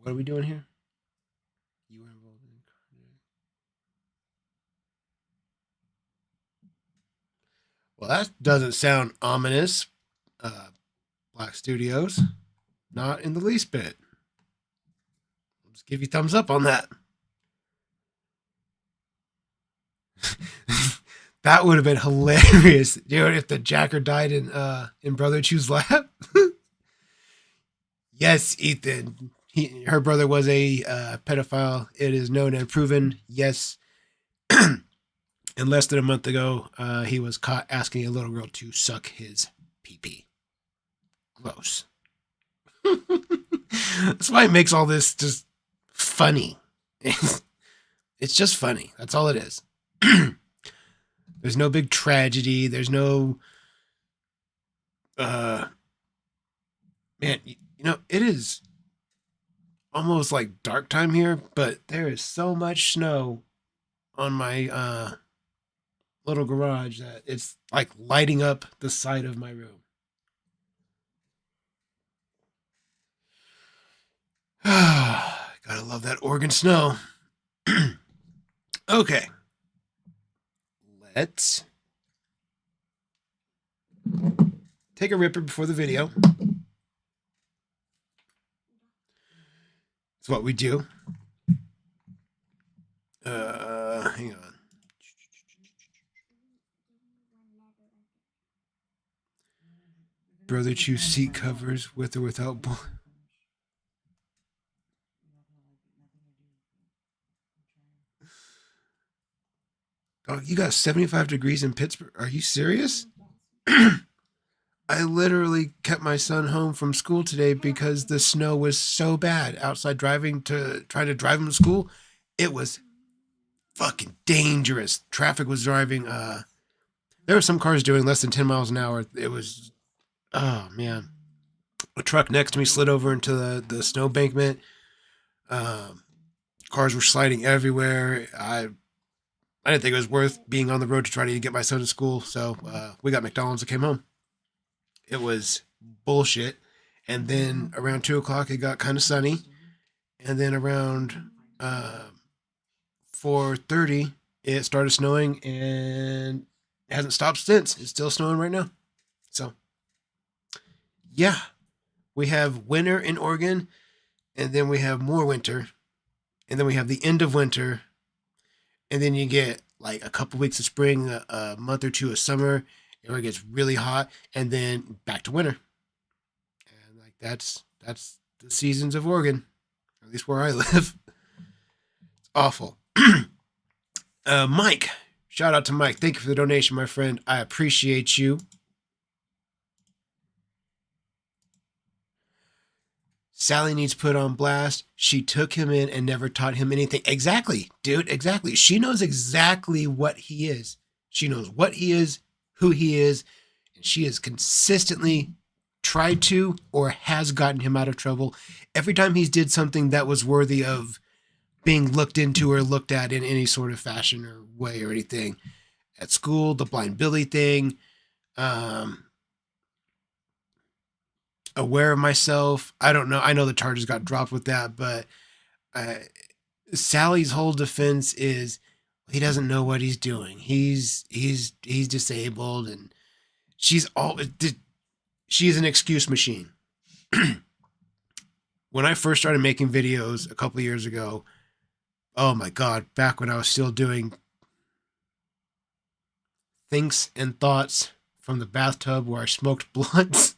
What are we doing here? You were involved in Well, that doesn't sound ominous. Black Studios, not in the least bit. I'll just give you thumbs up on that. That would have been hilarious, dude, if the jacker died in Brother Chu's lap. Yes, Ethan. Her brother was a pedophile. It is known and proven. Yes. And less than a month ago, he was caught asking a little girl to suck his pee-pee. Gross. That's why it makes all this just funny. It's just funny. That's all it is. There's no big tragedy. There's no... man, you know, it is almost like dark time here, but there is so much snow on my little garage that it's like lighting up the side of my room. Gotta love that Oregon snow. Okay. Let's take a ripper before the video. It's what we do. Hang on. Brother Chu seat covers with or without Oh, you got 75 degrees in Pittsburgh. Are you serious? I literally kept my son home from school today because the snow was so bad outside trying to drive him to school. It was fucking dangerous. Traffic was driving. There were some cars doing less than 10 miles an hour. It was, oh man. A truck next to me slid over into the snow embankment. Cars were sliding everywhere. I didn't think it was worth being on the road to try to get my son to school. So we got McDonald's and came home. It was bullshit. And then around 2 o'clock, it got kind of sunny. And then around 4:30, it started snowing and it hasn't stopped since. It's still snowing right now. So, yeah, we have winter in Oregon, and then we have more winter, and then we have the end of winter, and then you get like a couple weeks of spring, a month or two of summer, where it gets really hot, and then back to winter. And like that's the seasons of Oregon, at least where I live. It's awful. Mike, shout out to Mike. Thank you for the donation, my friend. I appreciate you. Sally needs put on blast. She took him in and never taught him anything. Exactly, dude. Exactly. She knows exactly what he is. She knows what he is, who he is, and she has consistently tried to or has gotten him out of trouble every time he's did something that was worthy of being looked into or looked at in any sort of fashion or way or anything. At school, the Blind Billy thing, Aware of Myself. I don't know. I know the charges got dropped with that, but Sally's whole defense is he doesn't know what he's doing. He's disabled, and she's an excuse machine. When I first started making videos a couple of years ago, oh my God, back when I was still doing thinks and thoughts from the bathtub where I smoked blunts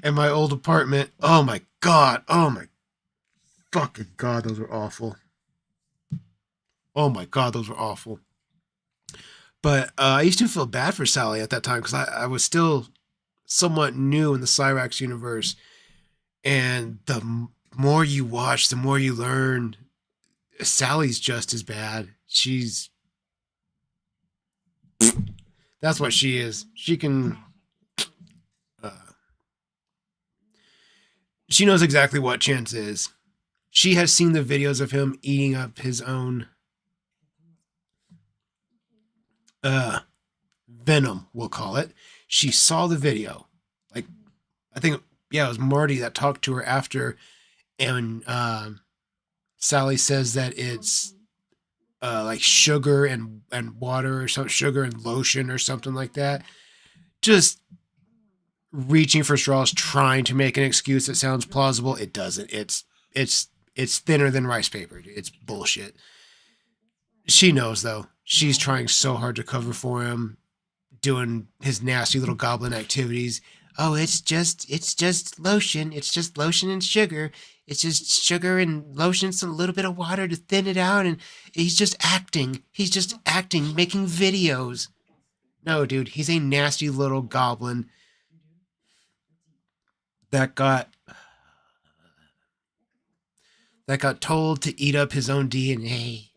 in my old apartment. Oh my God. Oh my fucking God. Those were awful. Oh my God. Those were awful. But I used to feel bad for Sally at that time because I was still somewhat new in the Cyrax universe. And the more you watch, the more you learn. Sally's just as bad. That's what she is. She can, she knows exactly what Chance is. She has seen the videos of him eating up his own, venom, we'll call it. She saw the video. Like, I think, yeah, it was Marty that talked to her after, and, Sally says that it's like sugar and water or something, sugar and lotion or something like that. Just reaching for straws, trying to make an excuse that sounds plausible. It doesn't. It's thinner than rice paper. It's bullshit. She knows though. She's trying so hard to cover for him, doing his nasty little goblin activities. oh, it's just lotion. It's just lotion and sugar. It's just sugar and lotion, some little bit of water to thin it out, and he's just acting. He's just acting, making videos. No, dude, he's a nasty little goblin that got told to eat up his own DNA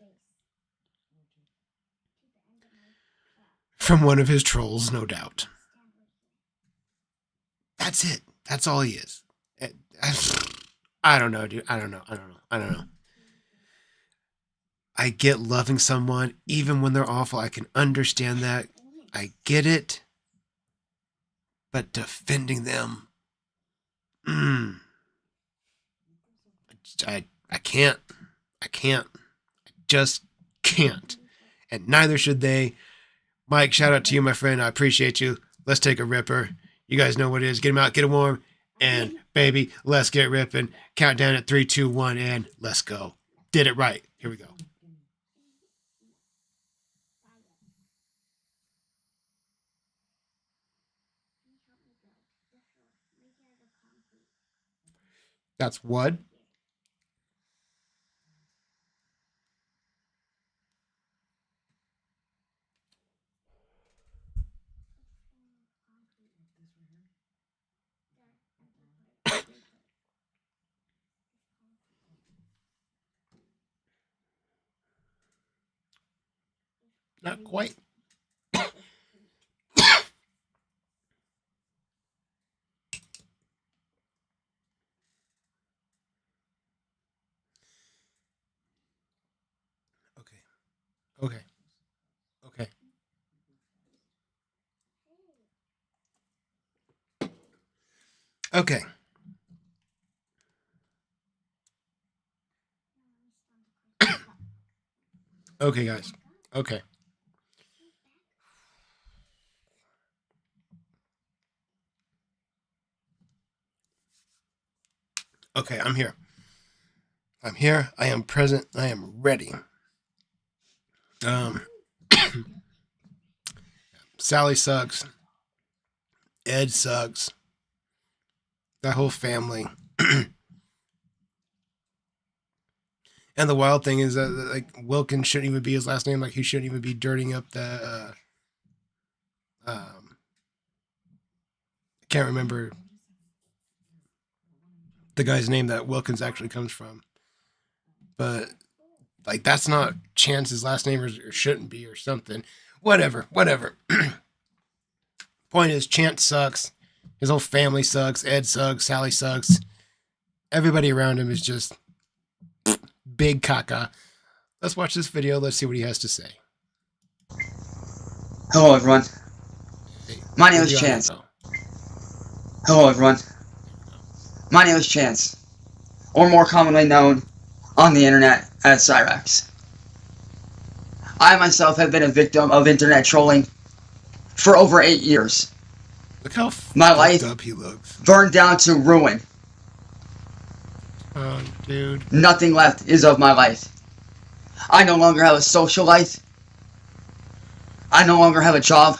from one of his trolls, no doubt. That's it. That's all he is. I don't know, dude. I don't know. I get loving someone even when they're awful. I can understand that. I get it. But defending them, I can't. I just can't. And neither should they. Mike, shout out to you, my friend. I appreciate you. Let's take a ripper. You guys know what it is. Get him out, get him warm, and baby, let's get ripping. Countdown at 3, 2, 1, and let's go. Did it right. Here we go. That's what? Not quite. Okay. Okay. Okay, guys. Okay. Okay, I'm here. I'm here. I am present. I am ready. Sally sucks. Ed sucks. That whole family. And the wild thing is that like Wilkins shouldn't even be his last name. Like he shouldn't even be dirtying up the. I can't remember the guy's name that Wilkins actually comes from, but like that's not Chance's last name, or shouldn't be, or something. Whatever. Point is, Chance sucks. His whole family sucks. Ed sucks. Sally sucks. Everybody around him is just big caca. Let's watch this video. Let's see what he has to say. Hello, everyone. Hey, My name is Chance. Hello, everyone. My name is Chance, or more commonly known on the internet as Cyrax. I myself have been a victim of internet trolling for over 8 years. Look how my life up he looks. Burned down to ruin. Oh, dude. Nothing left is of my life. I no longer have a social life. I no longer have a job.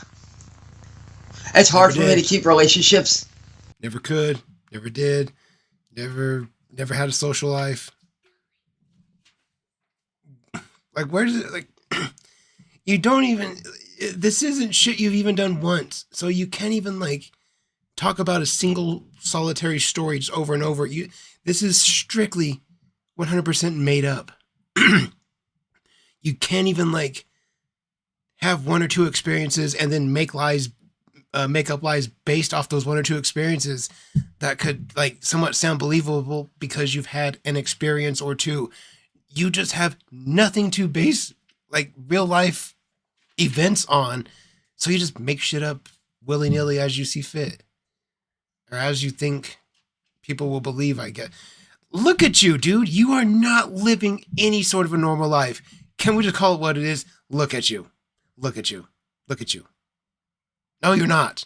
It's hard for me to keep relationships. Never could. Never did. Never had a social life. Like, where does it, like, you don't even, this isn't shit you've even done once. So you can't even, like, talk about a single solitary story just over and over. This is strictly 100% made up. You can't even, like, have one or two experiences and then make up lies based off those one or two experiences that could, like, somewhat sound believable because you've had an experience or two. You just have nothing to base, like, real life events on. So you just make shit up willy-nilly as you see fit. Or as you think people will believe, I guess. Look at you, dude. You are not living any sort of a normal life. Can we just call it what it is? Look at you. Look at you. Look at you. No, you're not.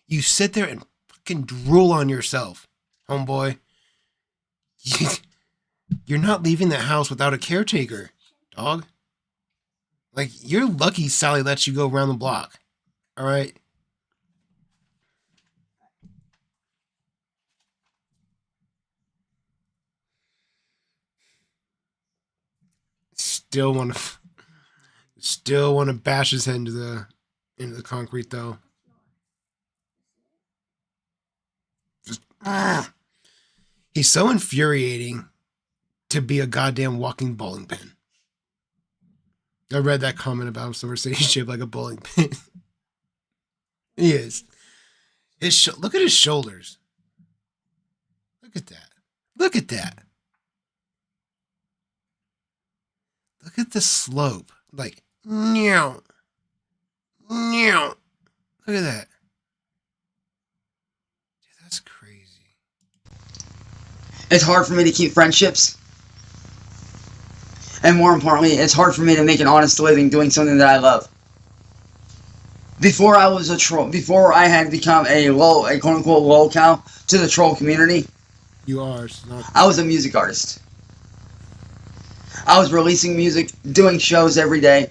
You sit there and fucking drool on yourself, homeboy. You're not leaving the house without a caretaker, dog. Like, you're lucky Sally lets you go around the block. All right? still want to bash his head into the concrete though. Just, he's so infuriating to be a goddamn walking bowling pin. I read that comment about him somewhere saying he's shaped like a bowling pin. He is. Look at his shoulders. Look at that. Look at that. Look at the slope. Like, meow. Meow. Look at that. Dude, that's crazy. It's hard for me to keep friendships. And more importantly, it's hard for me to make an honest living doing something that I love. Before I was a troll, before I had become a quote-unquote lolcow to the troll community, I was a music artist. I was releasing music, doing shows every day,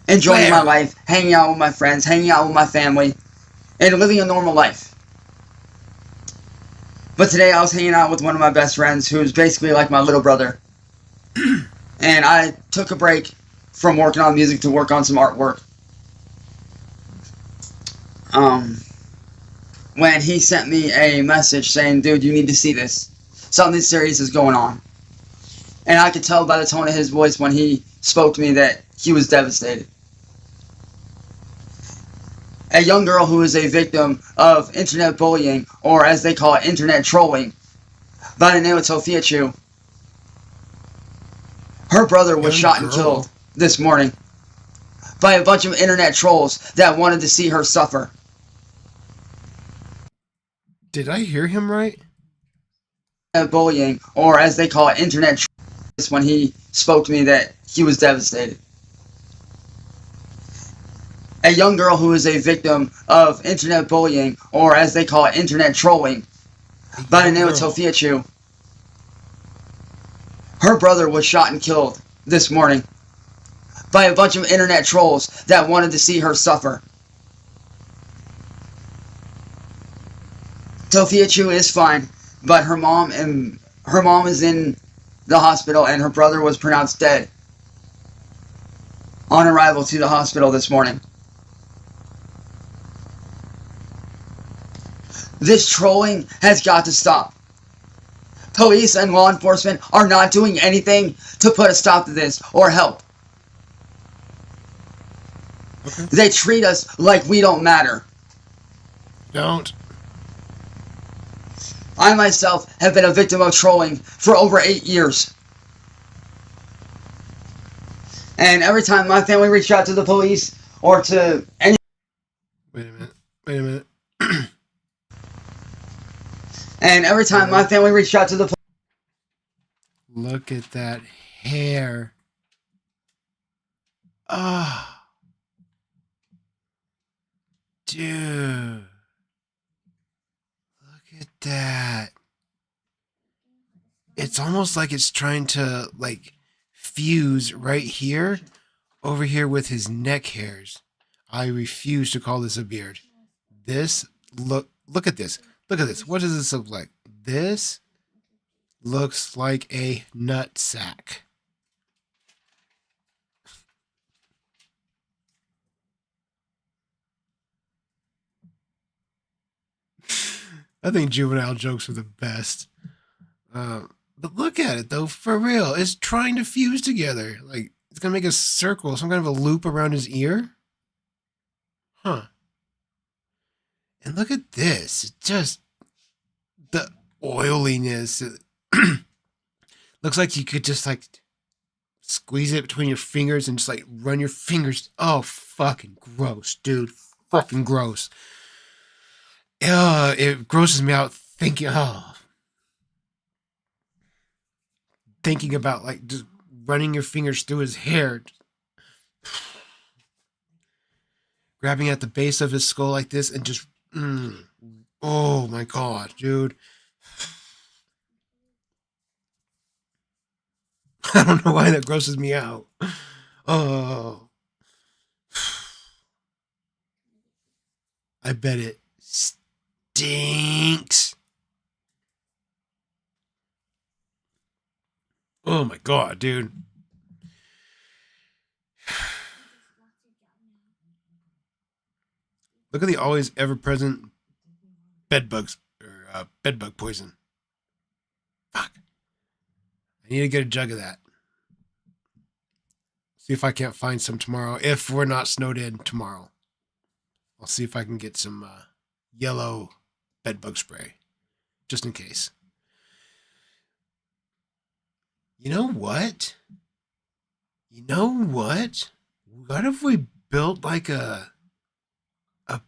enjoying my life, hanging out with my friends, hanging out with my family, and living a normal life. But today I was hanging out with one of my best friends who is basically like my little brother. And I took a break from working on music to work on some artwork. When he sent me a message saying, dude, you need to see this. Something serious is going on. And I could tell by the tone of his voice when he spoke to me that he was devastated. A young girl who is a victim of internet bullying, or as they call it, internet trolling, by the name of Tophia Chu. Her brother was shot and killed this morning by a bunch of internet trolls that wanted to see her suffer. Did I hear him right? Bullying, or as they call it, internet trolling, when he spoke to me that he was devastated. A young girl who is a victim of internet bullying, or as they call it, internet trolling, by the name of Tophia Chu. Her brother was shot and killed this morning by a bunch of internet trolls that wanted to see her suffer. Tophia Chu is fine, but her mom is in the hospital, and her brother was pronounced dead on arrival to the hospital this morning. This trolling has got to stop. Police and law enforcement are not doing anything to put a stop to this or help. Okay. They treat us like we don't matter. Don't. I myself have been a victim of trolling for over 8 years. And every time my family reached out to the police or to any... Wait a minute. And every time my family reached out to the police... Look at that hair. Ah. Dude. Look at that. It's almost like it's trying to, like, fuse right here, over here with his neck hairs. I refuse to call this a beard. Look at this. Look at this. What does this look like? This looks like a nut sack. I think juvenile jokes are the best. But look at it, though, for real. It's trying to fuse together. Like, it's going to make a circle, some kind of a loop around his ear. Huh. And look at this. It's just the oiliness. Looks like you could just, like, squeeze it between your fingers and just, like, run your fingers. Oh, fucking gross, dude. Fucking gross. It grosses me out thinking about, like, just running your fingers through his hair. Grabbing at the base of his skull like this and just... Oh, my God, dude. I don't know why that grosses me out. Oh. I bet it stinks. Oh my God, dude. Look at the always ever-present bedbugs or bedbug poison. Fuck. I need to get a jug of that. See if I can't find some tomorrow. If we're not snowed in tomorrow, I'll see if I can get some yellow bedbug spray, just in case. You know what? What if we built like a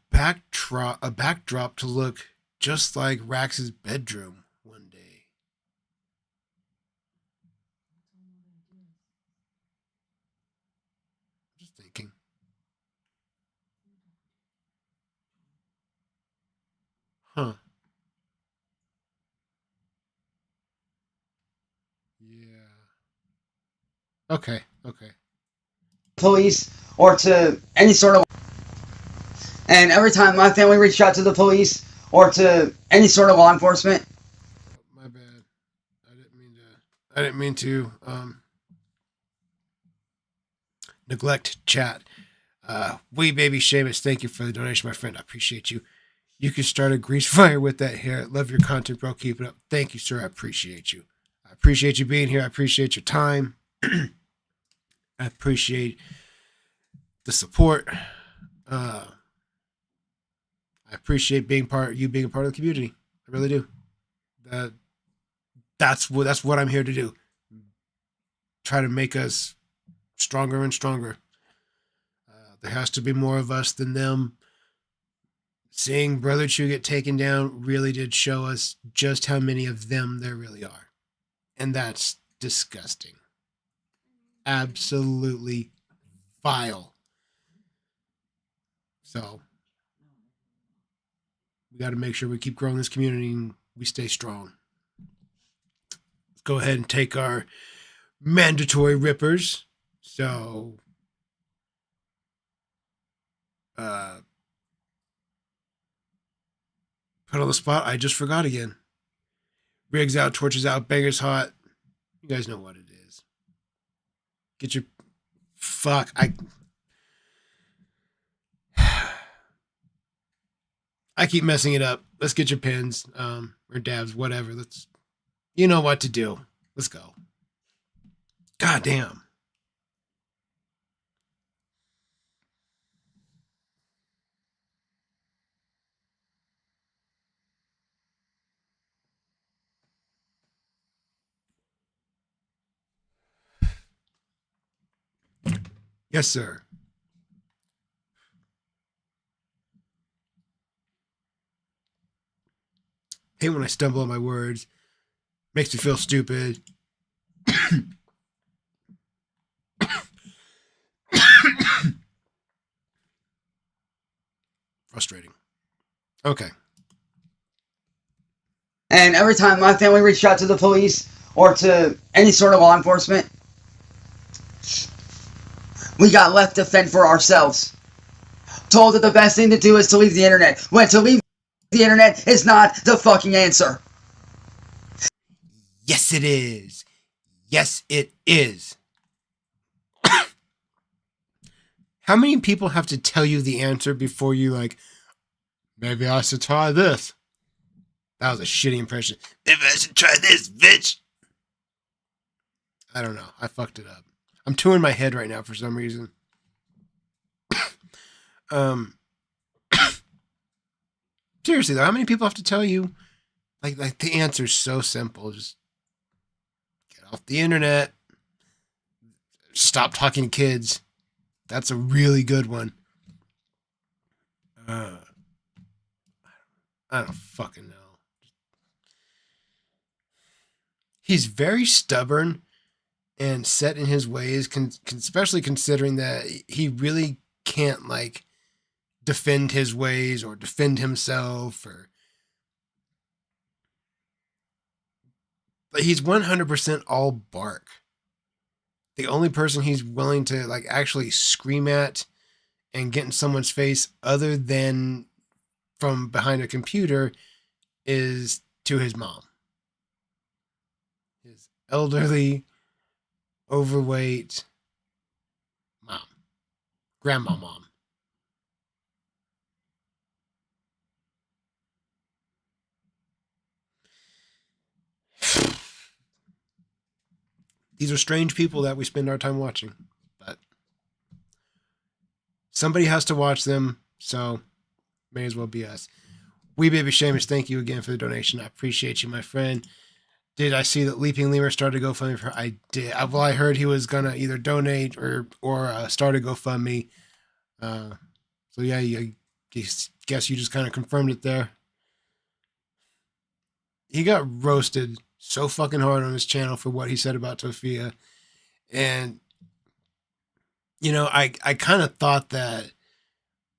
backdrop to look just like Rax's bedroom one day? Just thinking. Huh. Yeah. Okay. Police or to any sort of... And every time my family reached out to the police or to any sort of law enforcement... My bad. I didn't mean to neglect chat. Wee Baby Seamus, thank you for the donation, my friend. I appreciate you. You can start a grease fire with that hair. Love your content, bro. Keep it up. Thank you, sir. I appreciate you. I appreciate you being here. I appreciate your time. I appreciate the support. I appreciate you being a part of the community. I really do. That's what I'm here to do. Try to make us stronger and stronger. There has to be more of us than them. Seeing Brother Chu get taken down really did show us just how many of them there really are. And that's disgusting. Absolutely vile. So, we got to make sure we keep growing this community and we stay strong. Let's go ahead and take our mandatory rippers. So, put on the spot. I just forgot again. Rigs out, torches out, bangers hot. You guys know what it is. Get your... Fuck. I keep messing it up. Let's get your pins, or dabs, whatever. You know what to do. Let's go. God damn. Yes, sir. Hate when I stumble on my words. Makes me feel stupid. Frustrating. Okay. And every time my family reached out to the police or to any sort of law enforcement, we got left to fend for ourselves. Told that the best thing to do is to leave the internet, when to leave the internet is not the fucking answer. Yes, it is. Yes, it is. How many people have to tell you the answer before you maybe I should try this? That was a shitty impression. Maybe I should try this, bitch. I don't know. I fucked it up. I'm two in my head right now for some reason. Seriously though, how many people have to tell you like the answer's so simple? Just get off the internet. Stop talking to kids. That's a really good one. I don't fucking know. He's very stubborn and set in his ways, especially considering that he really can't defend his ways or defend himself, but he's 100% all bark. The only person he's willing to actually scream at and get in someone's face other than from behind a computer is to his mom. His elderly, overweight mom. Grandma mom. these are strange people that we spend our time watching, but somebody has to watch them, so may as well be us. Wee Baby Seamus, thank you again for the donation. I appreciate you, my friend. Did I see that Leaping Lemur started a GoFundMe for? I did. Well, I heard he was gonna either donate or start a GoFundMe. So yeah, I guess you just kind of confirmed it there. He got roasted so fucking hard on his channel for what he said about Tophia, and you know, I kind of thought that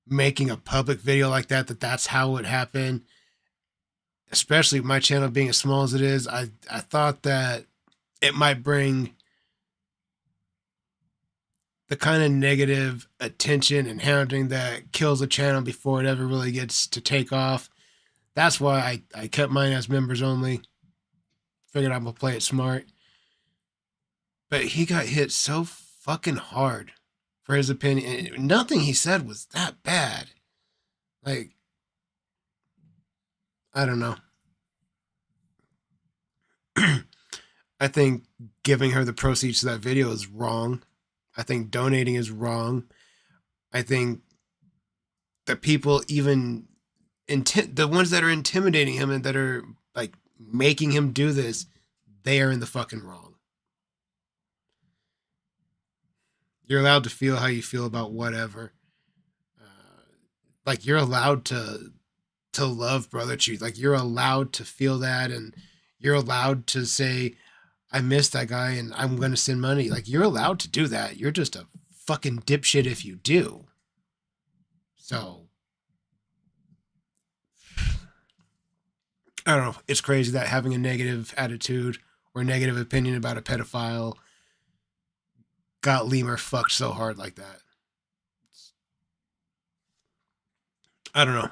making a public video like that's how it happened. Especially my channel being as small as it is, I thought that it might bring the kind of negative attention and hounding that kills a channel before it ever really gets to take off. That's why I kept mine as members only. Figured I'm going to play it smart. But he got hit so fucking hard for his opinion. And nothing he said was that bad. Like, I don't know. I think giving her the proceeds to that video is wrong. I think donating is wrong. I think the people even the ones that are intimidating him and that are like making him do this, they are in the fucking wrong. You're allowed to feel how you feel about whatever. Like you're allowed to love Brother Chu. Like you're allowed to feel that, and you're allowed to say, I miss that guy and I'm going to send money. Like you're allowed to do that. You're just a fucking dipshit if you do. So, I don't know. It's crazy that having a negative attitude or negative opinion about a pedophile got Lemur fucked so hard like that. I don't know.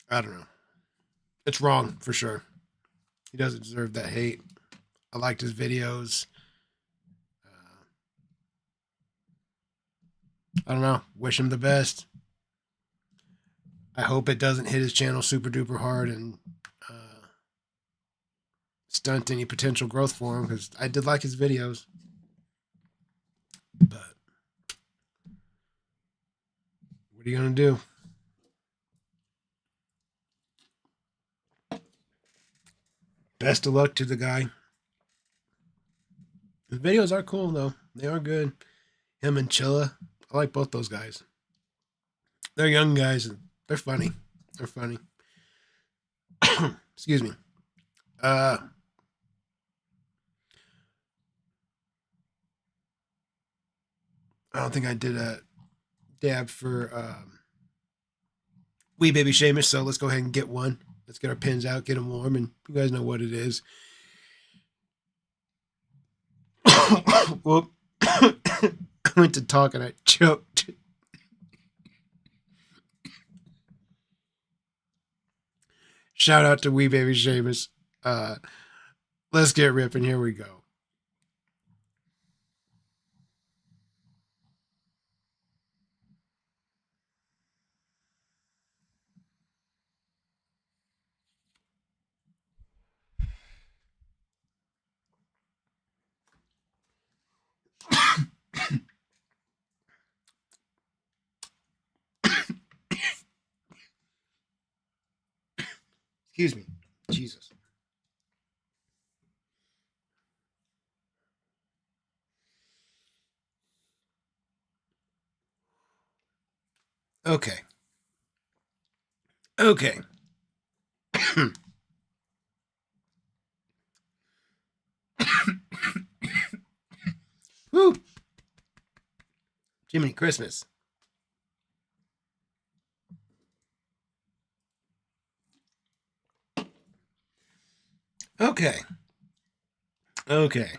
I don't know. It's wrong for sure. He doesn't deserve that hate. I liked his videos. I don't know. Wish him the best. I hope it doesn't hit his channel super duper hard and stunt any potential growth for him, because I did like his videos. But what are you going to do? Best of luck to the guy. The videos are cool, though. They are good. Him and Chilla. I like both those guys. They're young guys, and they're funny. They're funny. Excuse me. I don't think I did a dab for Wee Baby Seamus, so let's go ahead and get one. Let's get our pins out, get them warm, and you guys know what it is. Well, I went to talk and I choked. Shout out to Wee Baby Seamus. Let's get ripping. Here we go. Excuse me. Jesus. Okay. Okay. Woo. Jiminy Christmas. Okay. Okay.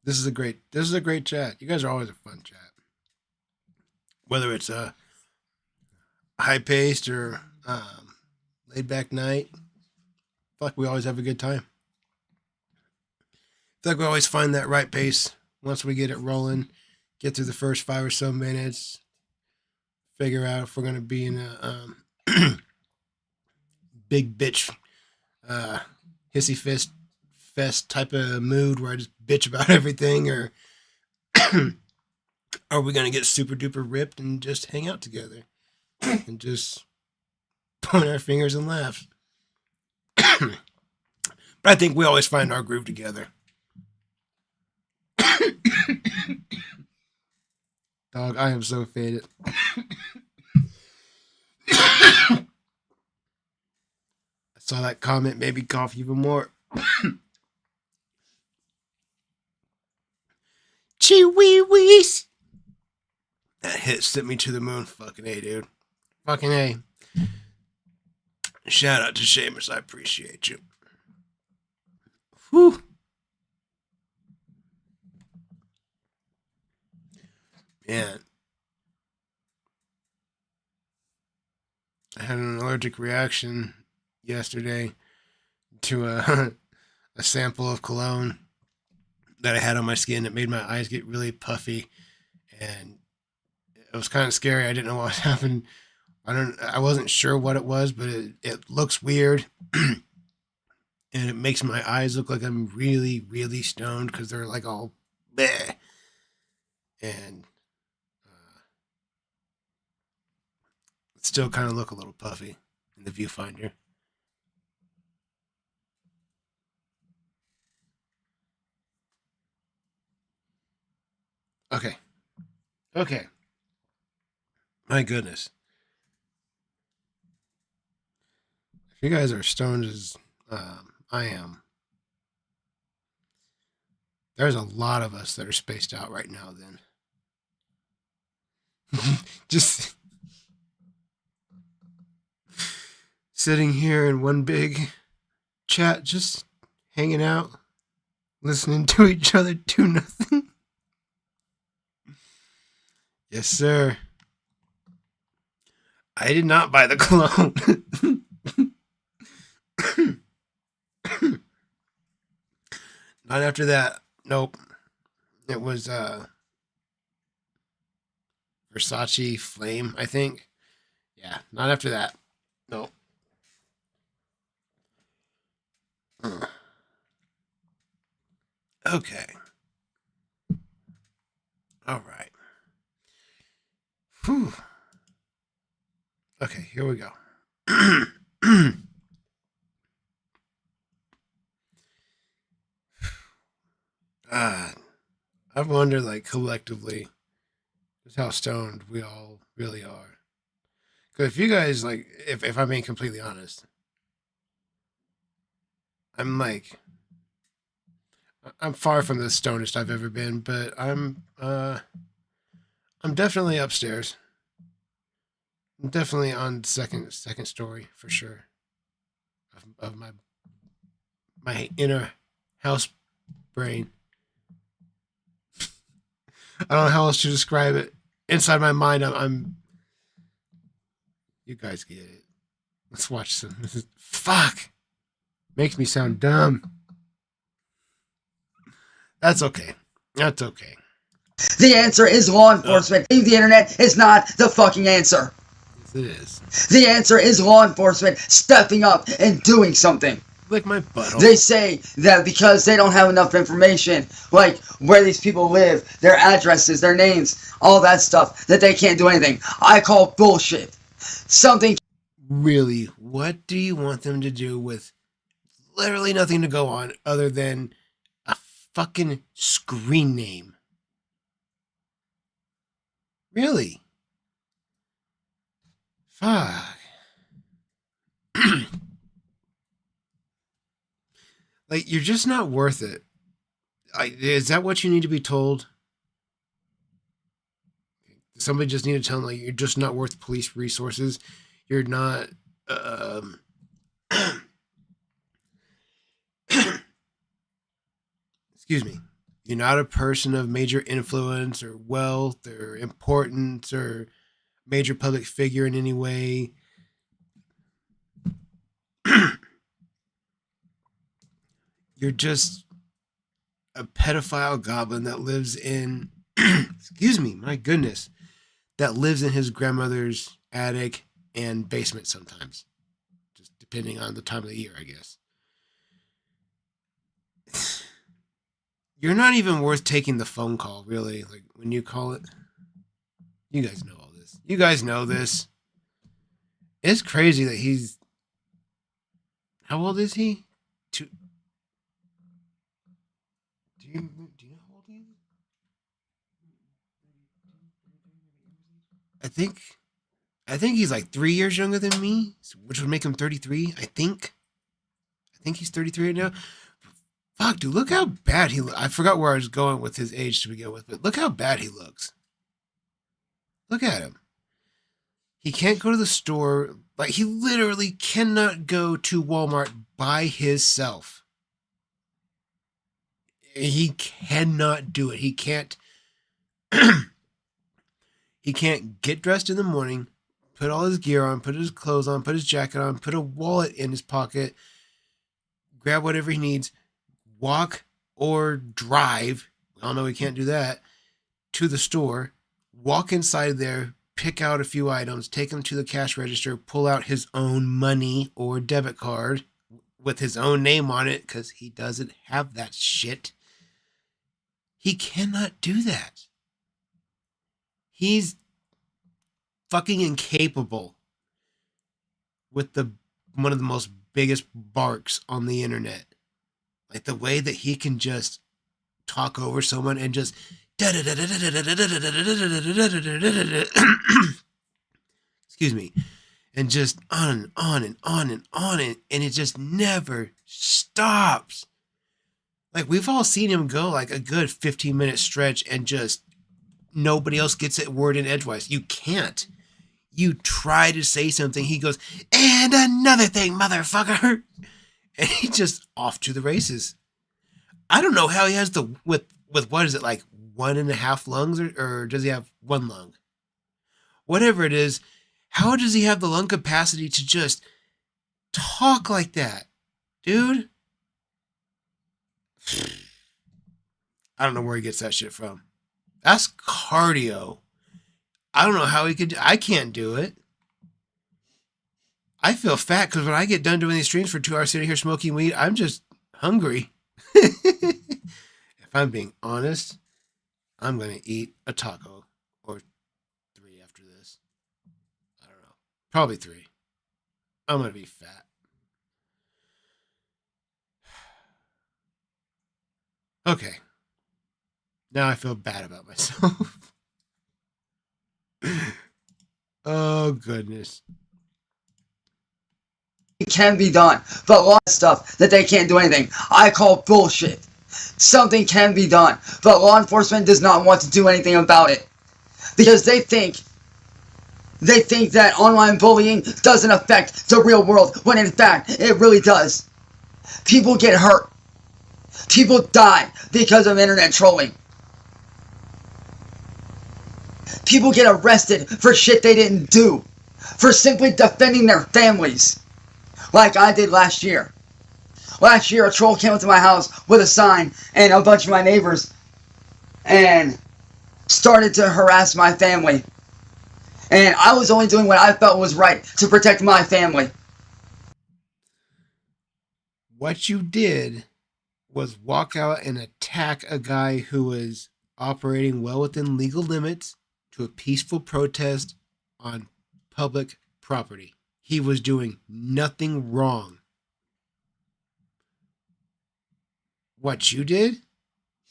This is a great chat. You guys are always a fun chat. Whether it's a high paced or laid back night, I feel like we always have a good time. I feel like we always find that right pace once we get it rolling, get through the first 5 or so minutes, figure out if we're going to be in a big bitch hissy fest type of mood where I just bitch about everything, or are we gonna get super duper ripped and just hang out together and just point our fingers and laugh? But I think we always find our groove together. Dog, I am so faded. I saw that comment, made me cough even more. Chee wee wees. That hit sent me to the moon. Fucking A, dude. Fucking A. Shout out to Seamus. I appreciate you. Whew. Man. I had an allergic reaction yesterday to a sample of cologne that I had on my skin. It made my eyes get really puffy, and it was kind of scary. I didn't know what was happening. I wasn't sure what it was, but it looks weird. And it makes my eyes look like I'm really, really stoned because they're like all bleh. And still kind of look a little puffy in the viewfinder. Okay. My goodness. If you guys are stoned as I am, there's a lot of us that are spaced out right now then. Just sitting here in one big chat, just hanging out, listening to each other do nothing. Yes, sir. I did not buy the cologne. Not after that. Nope. It was Versace Flame, I think. Yeah, not after that. Nope. Okay. All right. Whew. Okay, here we go. I wonder, like, collectively, just how stoned we all really are. Because if you guys, like, if I'm being completely honest, I'm far from the stonest I've ever been, but I'm definitely upstairs. I'm definitely on second story for sure of my inner house brain. I don't know how else to describe it. Inside my mind, I'm you guys get it. Let's watch some. Fuck. Makes me sound dumb. That's okay. That's okay. The answer is law enforcement. The internet is not the fucking answer. Yes, it is. The answer is law enforcement stepping up and doing something. Like my butthole. They say that because they don't have enough information, like where these people live, their addresses, their names, all that stuff, that they can't do anything. I call bullshit. Something. Really, what do you want them to do with literally nothing to go on other than a fucking screen name? Really? Fuck. Like, you're just not worth it. Is that what you need to be told? Somebody just need to tell them, like, you're just not worth police resources. You're not, excuse me. You're not a person of major influence or wealth or importance or major public figure in any way. You're just a pedophile goblin that lives in, excuse me, my goodness, that lives in his grandmother's attic and basement sometimes. Just depending on the time of the year, I guess. You're not even worth taking the phone call, really. Like, when you call it. You guys know all this. You guys know this. It's crazy that he's... How old is he? Do you know how old he is? I think he's like 3 years younger than me, which would make him 33, I think. I think he's 33 right now. Fuck, dude, look how bad he looks. I forgot where I was going with his age to begin with, but look how bad he looks. Look at him. He can't go to the store. Like, he literally cannot go to Walmart by himself. He cannot do it. He can't. He can't get dressed in the morning, put all his gear on, put his clothes on, put his jacket on, put a wallet in his pocket, grab whatever he needs, walk or drive. I don't know, he can't do that. To the store, walk inside there, pick out a few items, take them to the cash register, pull out his own money or debit card with his own name on it because he doesn't have that shit. He cannot do that. He's fucking incapable with one of the most biggest barks on the internet. Like the way that he can just talk over someone and just excuse me, and just on and on and on and on, and it just never stops. Like, we've all seen him go like a good 15-minute stretch and just nobody else gets it word in edgewise. You can't. You try to say something, he goes, and another thing, motherfucker. And he's just off to the races. I don't know how he has with what is it, like 1.5 lungs, or does he have 1 lung? Whatever it is, how does he have the lung capacity to just talk like that? Dude. I don't know where he gets that shit from. That's cardio. I don't know how he could. I can't do it. I feel fat because when I get done doing these streams for 2 hours sitting here smoking weed, I'm just hungry. If I'm being honest, I'm going to eat a taco or 3 after this. I don't know. Probably 3. I'm going to be fat. Okay. Now I feel bad about myself. Oh, goodness. It can be done, but a lot of stuff that they can't do anything, I call bullshit. Something can be done, but law enforcement does not want to do anything about it. Because they think that online bullying doesn't affect the real world, when in fact, it really does. People get hurt. People die because of internet trolling. People get arrested for shit they didn't do, for simply defending their families, like I did last year. Last year, a troll came up to my house with a sign and a bunch of my neighbors and started to harass my family. And I was only doing what I felt was right to protect my family. What you did was walk out and attack a guy who was operating well within legal limits to a peaceful protest on public property. He was doing nothing wrong. What you did?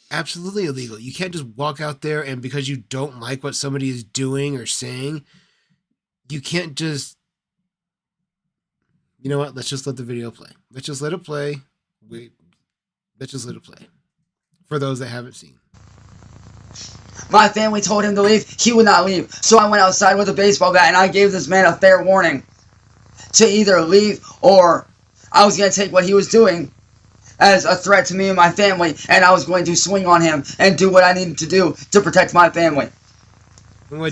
Absolutely illegal. You can't just walk out there and because you don't like what somebody is doing or saying, you can't just... You know what? Let's just let the video play. Let's just let it play. Let's just let it play. For those that haven't seen. My family told him to leave. He would not leave. So I went outside with a baseball bat and I gave this man a fair warning to either leave or I was going to take what he was doing as a threat to me and my family, and I was going to swing on him and do what I needed to do to protect my family.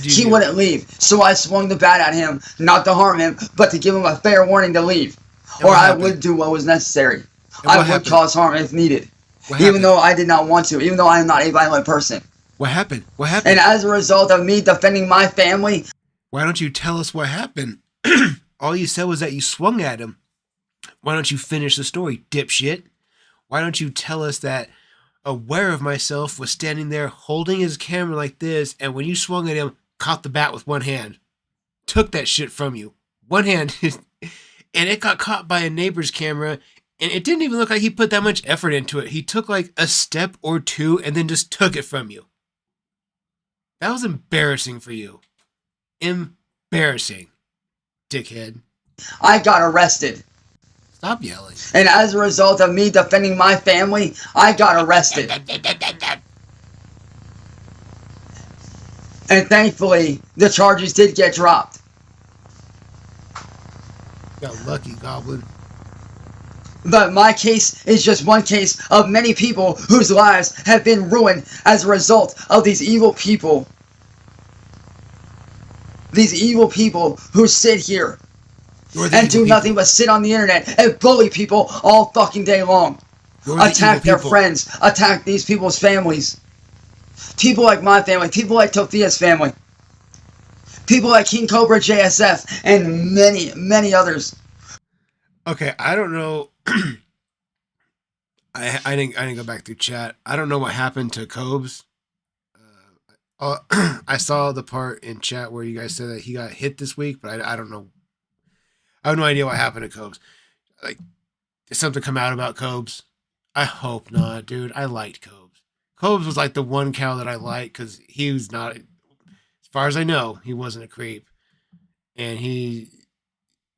He wouldn't leave, so I swung the bat at him, not to harm him, but to give him a fair warning to leave. Or I would do what was necessary. I would cause harm if needed, even though I did not want to, even though I am not a violent person. What happened? What happened? And as a result of me defending my family... Why don't you tell us what happened? All you said was that you swung at him. Why don't you finish the story, dipshit? Why don't you tell us that, aware of myself, was standing there holding his camera like this, and when you swung at him, caught the bat with one hand. Took that shit from you. One hand. And it got caught by a neighbor's camera, and it didn't even look like he put that much effort into it. He took like a step or two and then just took it from you. That was embarrassing for you. Embarrassing, dickhead. I got arrested. Stop yelling. And as a result of me defending my family, I got arrested. And thankfully, the charges did get dropped. Got lucky, Goblin. But my case is just one case of many people whose lives have been ruined as a result of these evil people. These evil people who sit here and do nothing but sit on the internet and bully people all fucking day long. Attack their friends, attack these people's families. People like my family, people like Tophia's family. People like King Cobra JSF and many, many others. Okay, I don't know. I didn't go back through chat. I don't know what happened to Cobes. I saw the part in chat where you guys said that he got hit this week, but I don't know. I have no idea what happened to Cobes. Like, did something come out about Cobes? I hope not, dude. I liked Cobes. Cobes was like the one cow that I liked because he was not, as far as I know, he wasn't a creep. And he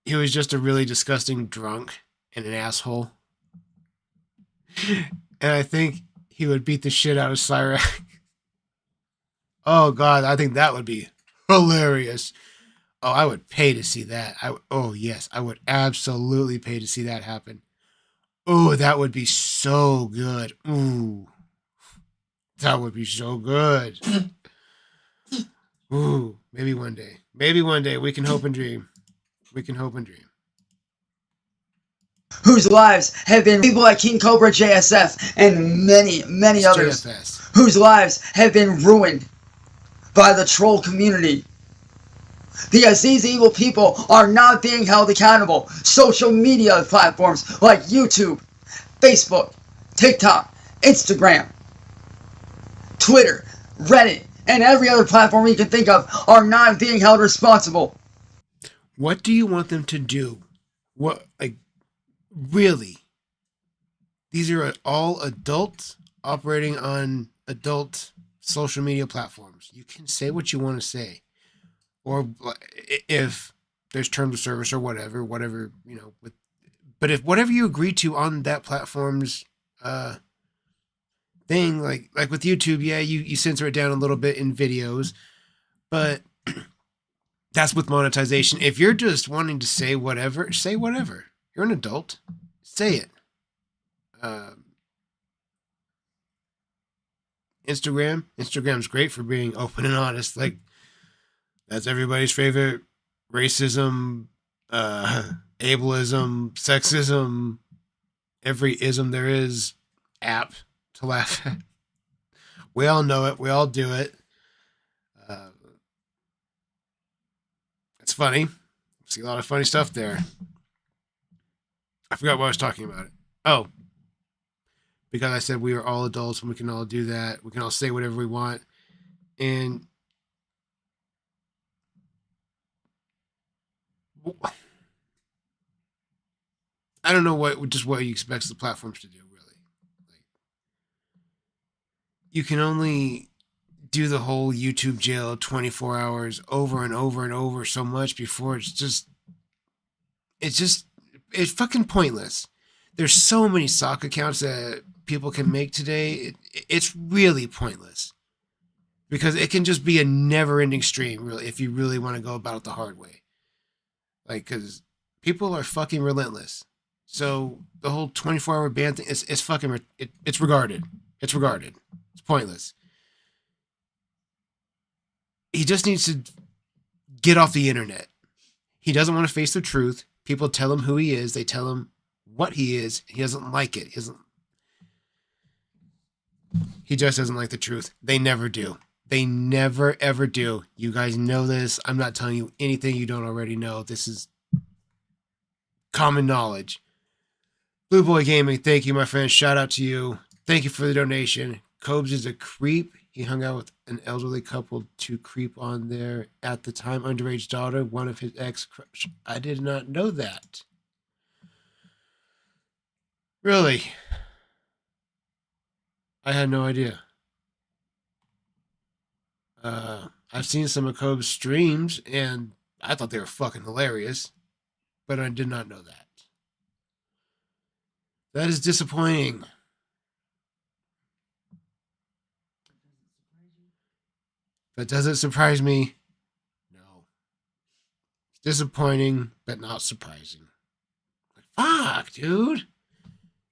was just a really disgusting drunk and an asshole. And I think he would beat the shit out of Cyrax. Oh, God, I think that would be hilarious. Oh, I would pay to see that. Oh, yes, I would absolutely pay to see that happen. Oh, that would be so good. Ooh, that would be so good. Ooh, maybe one day. Maybe one day we can hope and dream. We can hope and dream. Whose lives have been people like King Cobra JSF and many, many others. JFS. Whose lives have been ruined by the troll community. Because these evil people are not being held accountable. Social media platforms like YouTube, Facebook, TikTok, Instagram, Twitter, Reddit, and every other platform you can think of are not being held responsible. What do you want them to do? What, like, really? These are all adults operating on adult social media platforms. You can say what you want to say. Or if there's terms of service or whatever, you know, but if whatever you agree to on that platform's thing, like with YouTube, yeah, you censor it down a little bit in videos, but that's with monetization. If you're just wanting to say whatever, say whatever. You're an adult. Say it. Instagram's great for being open and honest. Like, that's everybody's favorite racism, ableism, sexism, every ism there is app to laugh at. We all know it. We all do it. It's funny. See a lot of funny stuff there. I forgot what I was talking about. Oh, because I said we are all adults and we can all do that. We can all say whatever we want. And I don't know what you expect the platforms to do, really. Like, you can only do the whole YouTube jail 24 hours over and over and over so much before it's fucking pointless. There's so many sock accounts that people can make today. It's really pointless because it can just be a never-ending stream, really, if you really want to go about it the hard way. Like, because people are fucking relentless. So the whole 24-hour ban thing is fucking it's regarded. It's regarded. It's pointless. He just needs to get off the internet. He doesn't want to face the truth. People tell him who he is. They tell him what he is. He doesn't like it. He just doesn't like the truth. They never do. They never, ever do. You guys know this. I'm not telling you anything you don't already know. This is common knowledge. Blue Boy Gaming, thank you, my friend. Shout out to you. Thank you for the donation. Cobes is a creep. He hung out with an elderly couple to creep on their, at the time, underage daughter, one of his ex-crush. I did not know that. Really? I had no idea. I've seen some of Cobe's streams, and I thought they were fucking hilarious, but I did not know that. That is disappointing. But does it surprise me? No. It's disappointing, but not surprising. Fuck, dude.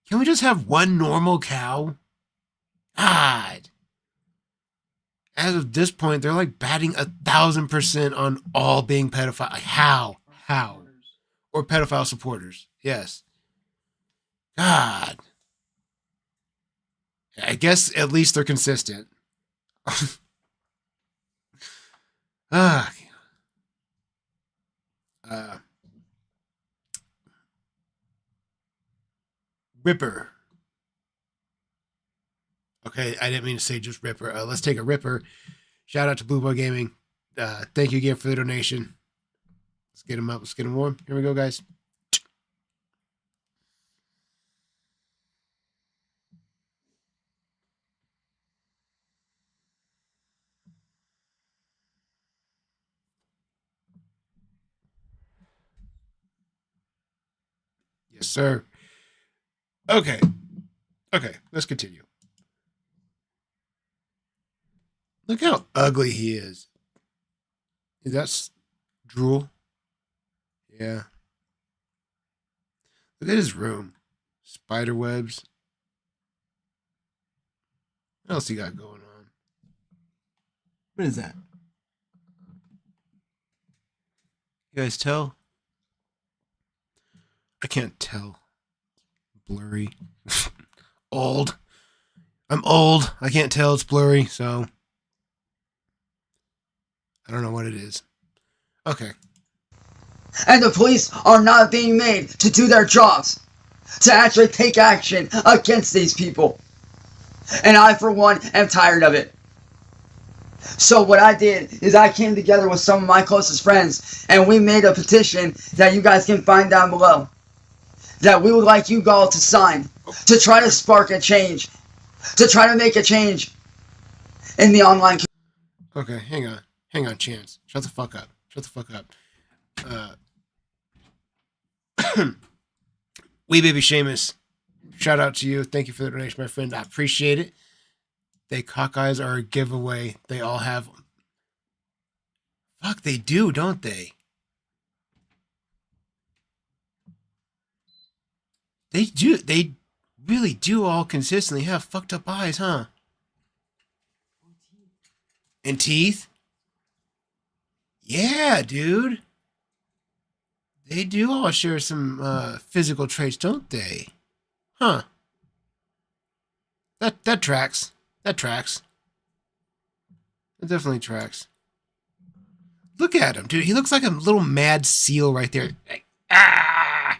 Can we just have one normal cow? God. As of this point, they're like batting 1,000% on all being pedophile. Like, how? How? Or pedophile supporters. Yes. God. I guess at least they're consistent. Ah. Ripper. Okay, I didn't mean to say just Ripper. Let's take a Ripper. Shout out to Blue Boy Gaming. Thank you again for the donation. Let's get him up. Let's get him warm. Here we go, guys. Yes, sir. Okay. Okay, let's continue. Look how ugly he is. Is that drool? Yeah. Look at his room. Spider webs. What else he got going on? What is that? You guys tell? I can't tell. Blurry. Old. I'm old. I can't tell. It's blurry, so I don't know what it is. Okay. And the police are not being made to do their jobs, to actually take action against these people. And I, for one, am tired of it. So what I did is I came together with some of my closest friends, and we made a petition that you guys can find down below, that we would like you all to sign, to try to spark a change, to try to make a change in the online community. Okay, hang on. Hang on, Chance. Shut the fuck up. Shut the fuck up. Wee Baby Seamus, shout out to you. Thank you for the donation, my friend. I appreciate it. They cockeyes are a giveaway. They all have them. Fuck, they do, don't they? They do. They really do all consistently have fucked up eyes, huh? And teeth? Yeah, dude. They do all share some physical traits, don't they? Huh. That tracks. That tracks. That definitely tracks. Look at him, dude. He looks like a little mad seal right there. Like, ah!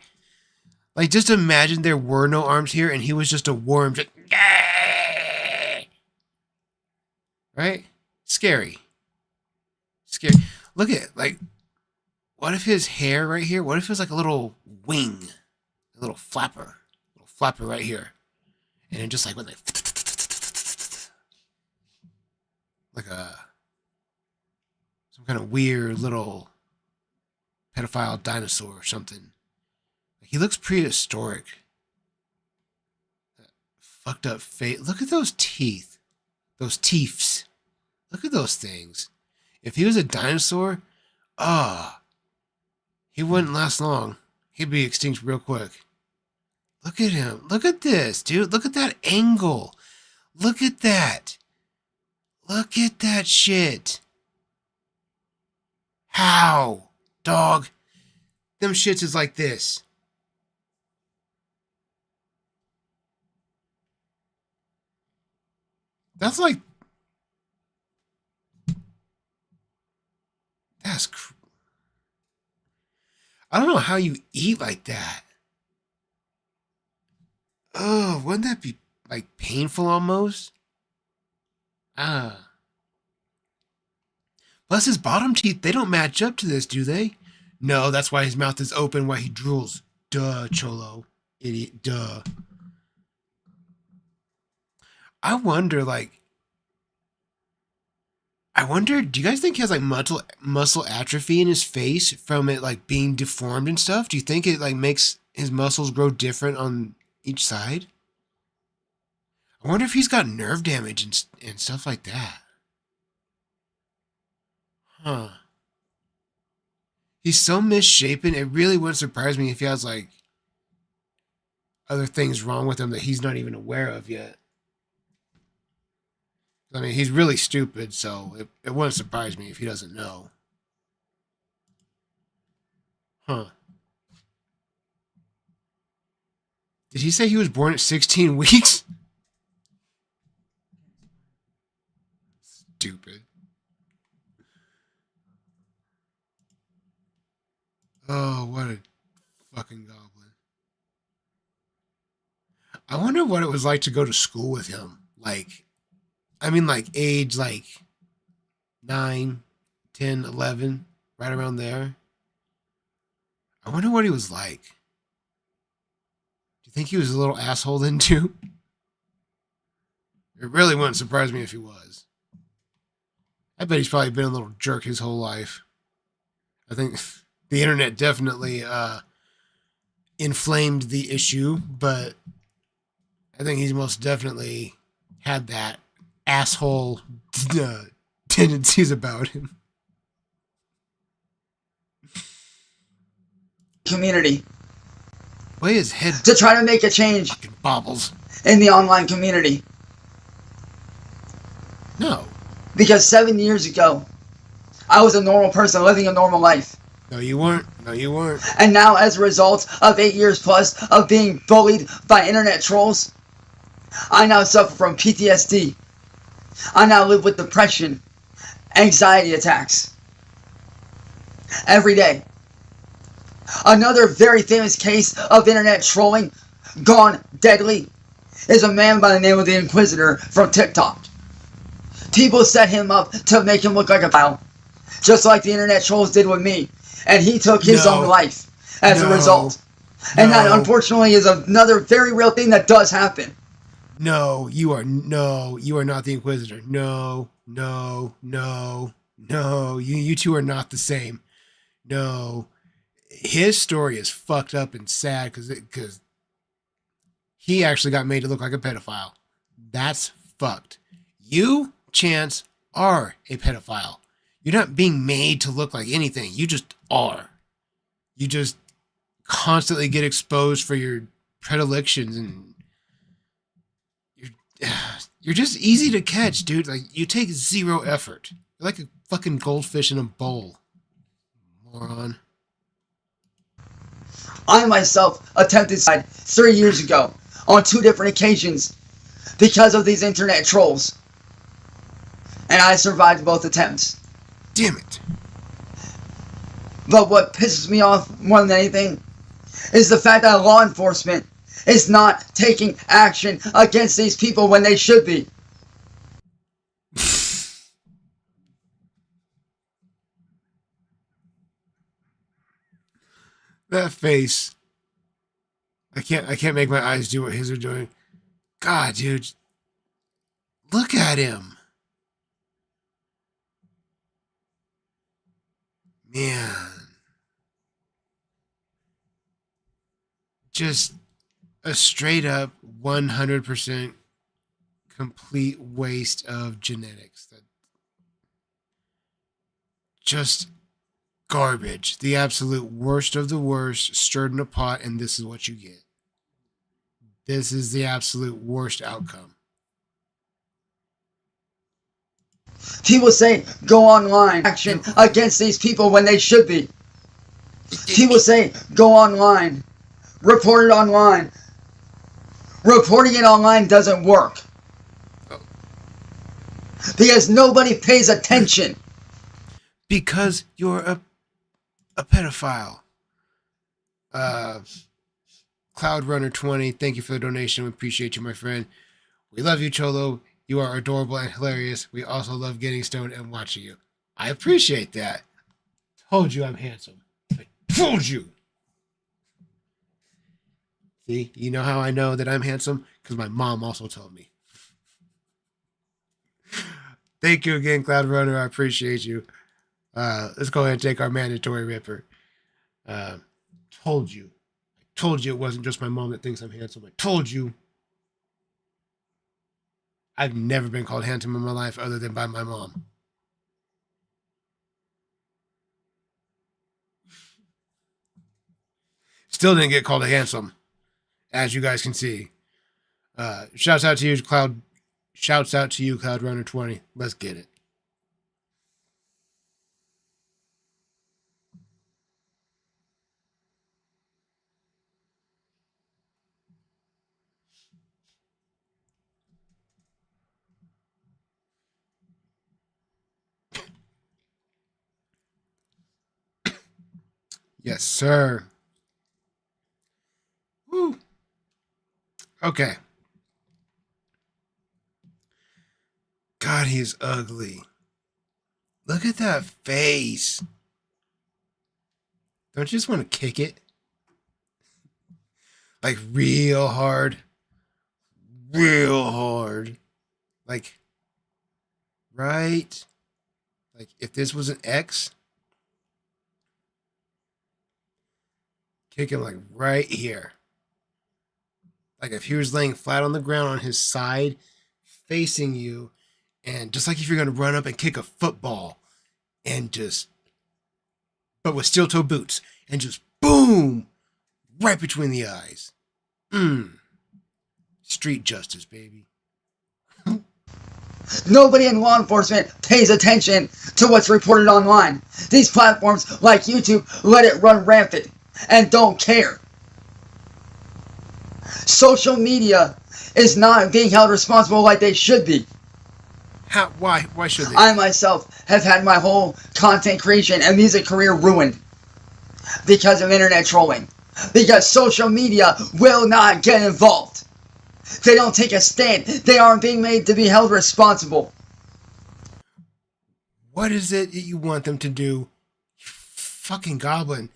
Like, just imagine there were no arms here and he was just a worm. Just, ah! Right? Scary. Scary. Look at it. Like, what if his hair right here, what if it was like a little wing? A little flapper. A little flapper right here. And it just like went like a some kind of weird little pedophile dinosaur or something. Like, he looks prehistoric. That fucked up face. Look at those teeth. Those teeths. Look at those things. If he was a dinosaur, he wouldn't last long. He'd be extinct real quick. Look at him. Look at this, dude. Look at that angle. Look at that. Look at that shit. How? Dog. Them shits is like this. That's like... That's... I don't know how you eat like that. Oh, wouldn't that be like painful almost. Ah. Plus his bottom teeth, they don't match up to this, do they? No, that's why his mouth is open, why he drools. Duh, Cholo. Idiot, duh. I wonder, do you guys think he has like muscle atrophy in his face from it like being deformed and stuff? Do you think it like makes his muscles grow different on each side? I wonder if he's got nerve damage and stuff like that. Huh. He's so misshapen, it really wouldn't surprise me if he has like other things wrong with him that he's not even aware of yet. I mean, he's really stupid, so it wouldn't surprise me if he doesn't know. Huh. Did he say he was born at 16 weeks? Stupid. Oh, what a fucking goblin. I wonder what it was like to go to school with him. Like, I mean, like, age, like, 9, 10, 11, right around there. I wonder what he was like. Do you think he was a little asshole then, too? It really wouldn't surprise me if he was. I bet he's probably been a little jerk his whole life. I think the internet definitely inflamed the issue, but I think he's most definitely had that asshole tendencies about him. Community. Way his head to try to make a change fucking bobbles. In the online community. No. Because 7 years ago, I was a normal person living a normal life. No, you weren't. No, you weren't. And now, as a result of 8 years plus of being bullied by internet trolls, I now suffer from PTSD. I now live with depression, anxiety attacks. Every day. Another very famous case of internet trolling gone deadly is a man by the name of the Inquisitor from TikTok. People set him up to make him look like a pal, just like the internet trolls did with me, and he took his own life as a result. And that, unfortunately, is another very real thing that does happen. No, you are not the Inquisitor. No. You two are not the same. No. His story is fucked up and sad because he actually got made to look like a pedophile. That's fucked. You, Chance, are a pedophile. You're not being made to look like anything. You just are. You just constantly get exposed for your predilections, and you're just easy to catch, dude. Like, you take zero effort. You're like a fucking goldfish in a bowl. Moron. I myself attempted suicide 3 years ago on 2 different occasions because of these internet trolls. And I survived both attempts. Damn it. But what pisses me off more than anything is the fact that law enforcement is not taking action against these people when they should be. That face. I can't make my eyes do what his are doing. God, dude. Look at him. Man. Just a straight up 100% complete waste of genetics. That just garbage. The absolute worst of the worst stirred in a pot, and this is what you get. This is the absolute worst outcome. People say go online, action against these people when they should be. People say go online, report it online. Reporting it online doesn't work. Because nobody pays attention. Because you're a pedophile. Cloud Runner 20, thank you for the donation. We appreciate you, my friend. We love you, Cholo. You are adorable and hilarious. We also love getting stoned and watching you. I appreciate that. Told you I'm handsome. I told you. See, you know how I know that I'm handsome? Because my mom also told me. Thank you again, Cloud Runner. I appreciate you. Let's go ahead and take our mandatory ripper. Told you. I told you it wasn't just my mom that thinks I'm handsome. I told you. I've never been called handsome in my life other than by my mom. Still didn't get called handsome, as you guys can see. Shouts out to you, Cloud. Shouts out to you, Cloud Runner 20. Let's get it. Yes, sir. Woo. Okay. God, he's ugly. Look at that face. Don't you just want to kick it? Like real hard. Real hard. Like, right? Like, if this was an X, kick him like right here. Like if he was laying flat on the ground on his side, facing you, and just like if you're going to run up and kick a football, and just, but with steel toe boots, and just boom, right between the eyes. Street justice, baby. Nobody in law enforcement pays attention to what's reported online. These platforms, like YouTube, let it run rampant and don't care. Social media is not being held responsible like they should be. How? Why? Why should they? I myself have had my whole content creation and music career ruined because of internet trolling. Because social media will not get involved. They don't take a stand. They aren't being made to be held responsible. What is it that you want them to do? You fucking goblin.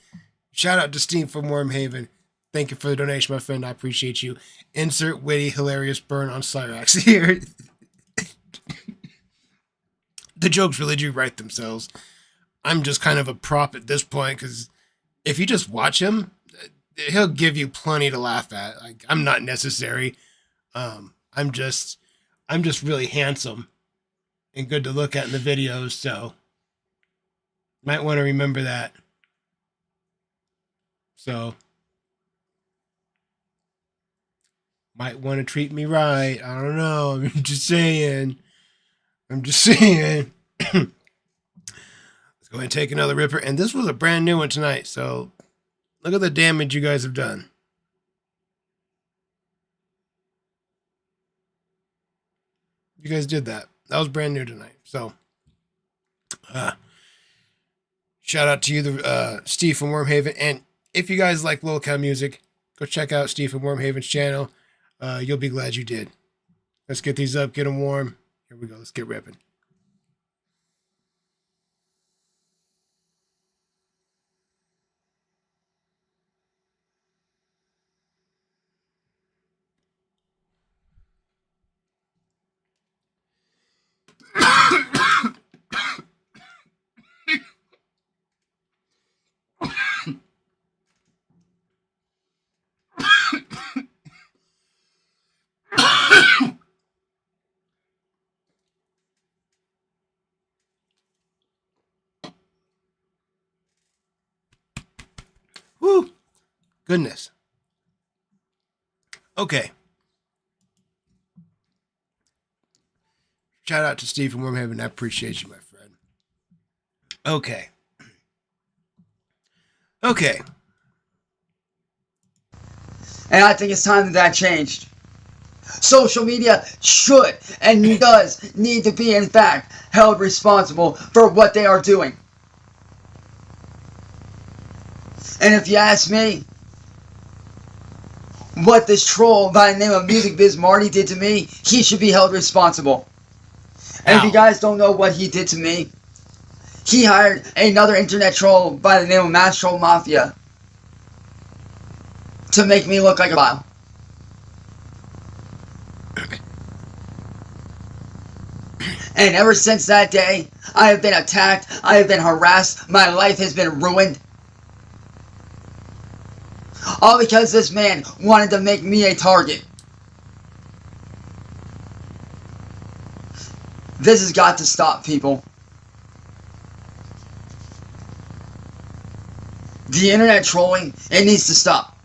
Shout out to Steve from Wormhaven. Thank you for the donation, my friend. I appreciate you. Insert witty, hilarious burn on Cyrax here. The jokes really do write themselves. I'm just kind of a prop at this point because if you just watch him, he'll give you plenty to laugh at. Like, I'm not necessary. I'm just really handsome and good to look at in the videos, so might want to remember that. So might want to treat me right. I don't know. I'm just saying. Let's go ahead and take another ripper. And this was a brand new one tonight, so look at the damage you guys have done. You guys did that. That was brand new tonight. So, shout out to you, Steve from Wormhaven. And if you guys like lolcow music, go check out Steve from Wormhaven's channel. You'll be glad you did. Let's get these up, get them warm. Here we go. Let's get ripping. Woo! Goodness. Okay. Shout out to Steve from Wormhaven. I appreciate you, my friend. Okay. Okay. And I think it's time that changed. Social media should and does need to be, in fact, held responsible for what they are doing. And if you ask me, what this troll by the name of Music Biz Marty did to me, he should be held responsible. And if you guys don't know what he did to me, he hired another internet troll by the name of Mass Troll Mafia to make me look like a bile. And ever since that day, I have been attacked, I have been harassed, my life has been ruined. All because this man wanted to make me a target. This has got to stop, people. The internet trolling, it needs to stop.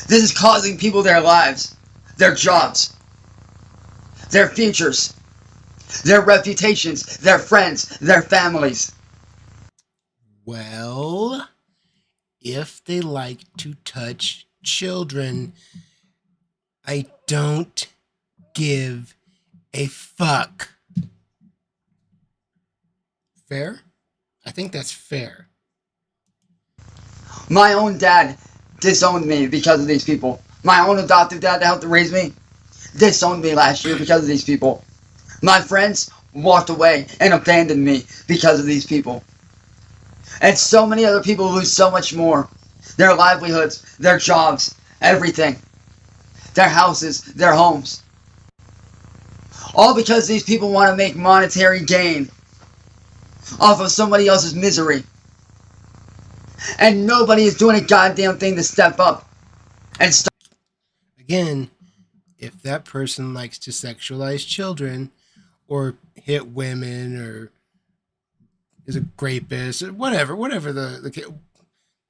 This is causing people their lives, their jobs, their futures, their reputations, their friends, their families. Well, if they like to touch children, I don't give a fuck. Fair? I think that's fair. My own dad disowned me because of these people. My own adoptive dad that helped to raise me disowned me last year because of these people. My friends walked away and abandoned me because of these people. And so many other people lose so much more. Their livelihoods, their jobs, everything. Their houses, their homes. All because these people want to make monetary gain off of somebody else's misery. And nobody is doing a goddamn thing to step up and stop. Again, if that person likes to sexualize children or hit women or is a rapist or whatever